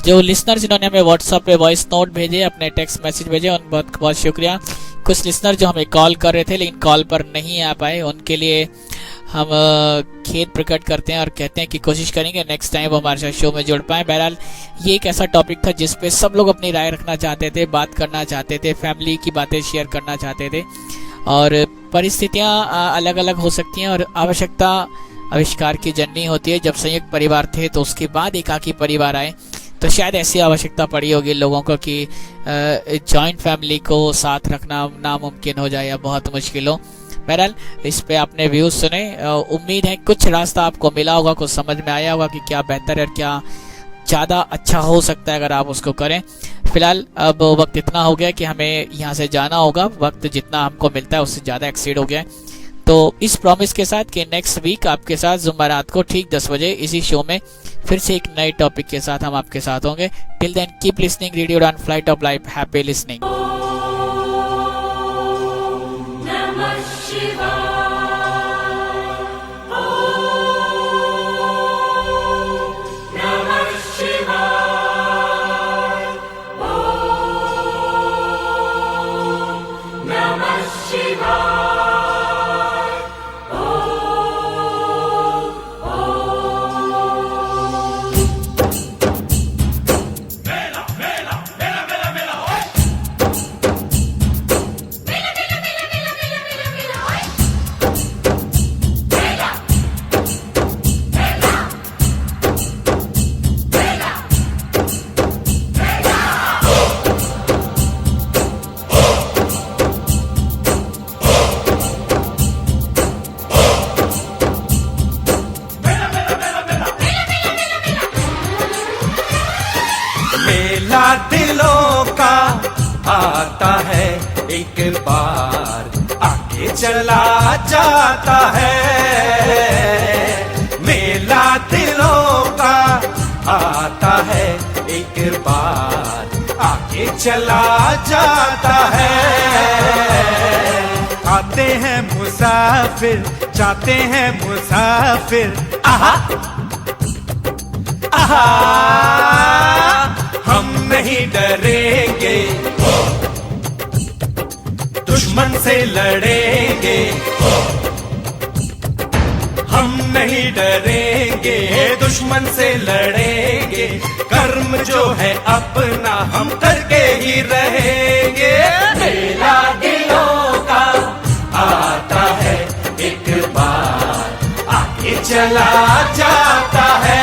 C: जो लिसनर जिन्होंने हमें व्हाट्सएप पे वॉइस नोट भेजे, अपने टेक्स्ट मैसेज भेजे, उन बहुत बहुत शुक्रिया। कुछ लिसनर जो हमें कॉल कर रहे थे लेकिन कॉल पर नहीं आ पाए, उनके लिए हम खेद प्रकट करते हैं और कहते हैं कि कोशिश करेंगे नेक्स्ट टाइम वो हमारे साथ शो में जुड़ पाएं। बहरहाल ये एक ऐसा टॉपिक था जिस पे सब लोग अपनी राय रखना चाहते थे, बात करना चाहते थे, फैमिली की बातें शेयर करना चाहते थे। और परिस्थितियाँ अलग अलग हो सकती हैं और आवश्यकता आविष्कार की जननी होती है। जब संयुक्त परिवार थे तो उसके बाद एकाकी परिवार आए, तो शायद ऐसी आवश्यकता पड़ी होगी लोगों को कि जॉइंट फैमिली को साथ रखना नामुमकिन हो जाए या बहुत मुश्किल हो। बहरहाल इस पे आपने व्यूज सुने, उम्मीद है कुछ रास्ता आपको मिला होगा, कुछ समझ में आया होगा कि क्या बेहतर है और क्या ज़्यादा अच्छा हो सकता है अगर आप उसको करें। फिलहाल अब वक्त इतना हो गया कि हमें यहाँ से जाना होगा, वक्त जितना हमको मिलता है उससे ज़्यादा एक्सीड हो गया है। तो इस प्रॉमिस के साथ कि नेक्स्ट वीक आपके साथ जुमेरात को ठीक 10 बजे इसी शो में फिर से एक नए टॉपिक के साथ हम आपके साथ होंगे। Till then keep listening radio Udaan flight of life. Happy listening.
A: मेला दिलों का आता है एक बार आके चला जाता है। मेला दिलों का आता है एक बार आके चला जाता है। आते हैं मुसाफिर जाते हैं मुसाफिर, आहा आहा हम नहीं डरेंगे, दुश्मन से लड़ेंगे। हम नहीं डरेंगे, दुश्मन से लड़ेंगे। कर्म जो है अपना हम करके ही रहेंगे। मेला दिलों का आता है एक बार आके चला जाता है।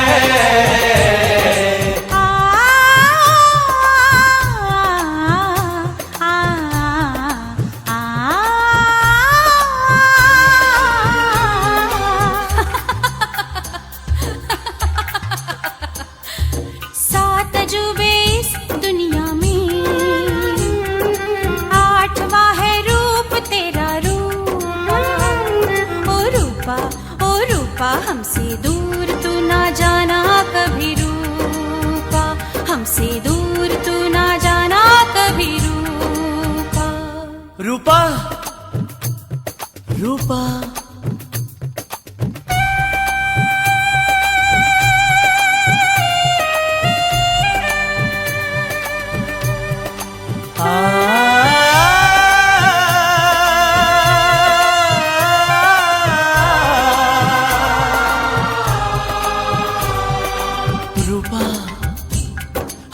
B: हमसे दूर तू ना जाना कभी रूपा, हमसे दूर तू ना जाना कभी रूपा।
A: रूपा रूपा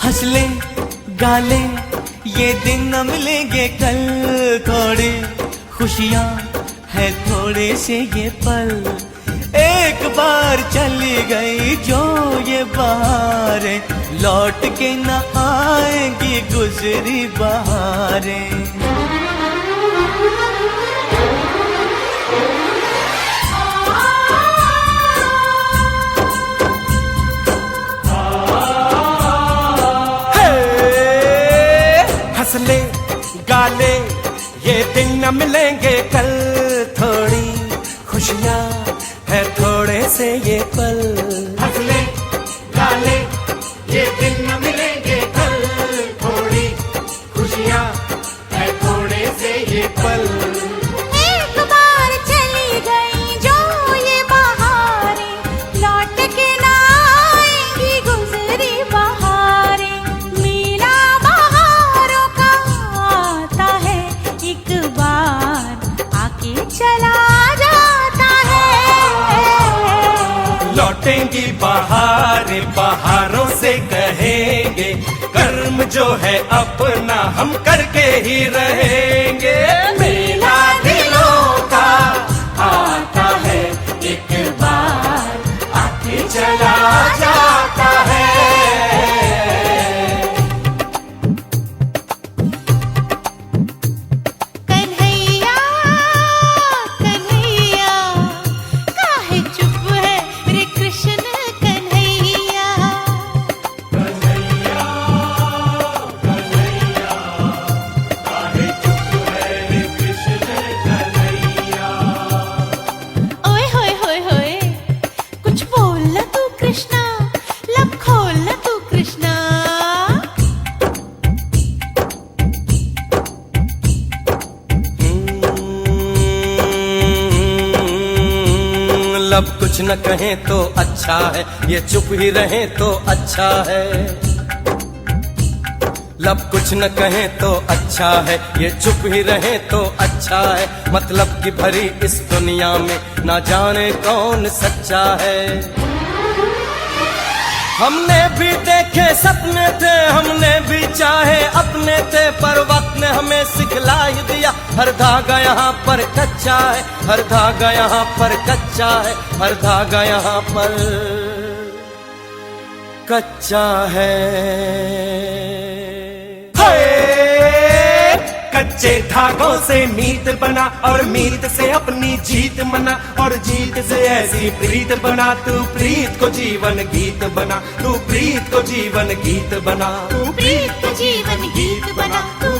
A: हंस ले गा ले ये दिन न मिलेंगे कल, थोड़ी खुशियाँ है थोड़े से ये पल। एक बार चली गई जो ये बहारें, लौट के न आएंगी गुजरी बहारें। हंस ले गा ले ये दिन न मिलेंगे कल, थोड़ी खुशियाँ है थोड़े से ये पल। हंस ले गा ले ये दिन न मिलेंगे कल, थोड़ी खुशियाँ है थोड़े से ये पल।
B: एक बार चली गई जो ये बहारें, लौट के ना आएंगी गुजरी बहारें। मेला बहारों का आता है एक बार आके चला जाता है।
A: लौटेंगी बहारें बहारों से कहेंगे, कर्म जो है अपना हम करके ही रहेंगे। मेला दिलों का आता है एक बार आके चला जाता है।
B: कन्हैया कन्हैया काहे चुप है रे कृष्ण कन्हैया।
A: कन्हैया कन्हैया काहे चुप है लब कुछ न कहें तो अच्छा है, ये चुप ही रहे तो अच्छा है। लब कुछ न कहें तो अच्छा है, ये चुप ही रहे तो अच्छा है। मतलब की भरी इस दुनिया में ना जाने कौन सच्चा है। हमने भी देखे सपने थे, हमने भी चाहे अपने थे, पर वक्त ने हमें सिखला ही दिया हर धागा यहाँ पर कच्चा है, हर धागा यहाँ पर कच्चा है, हर धागा यहाँ पर कच्चा है।
Q: कच्चे धागों से मीत बना और मीत से अपनी जीत मना, और जीत से ऐसी प्रीत बना, तू प्रीत को जीवन गीत बना, तू प्रीत को जीवन गीत बना,
B: तू प्रीत को जीवन गीत बना, तू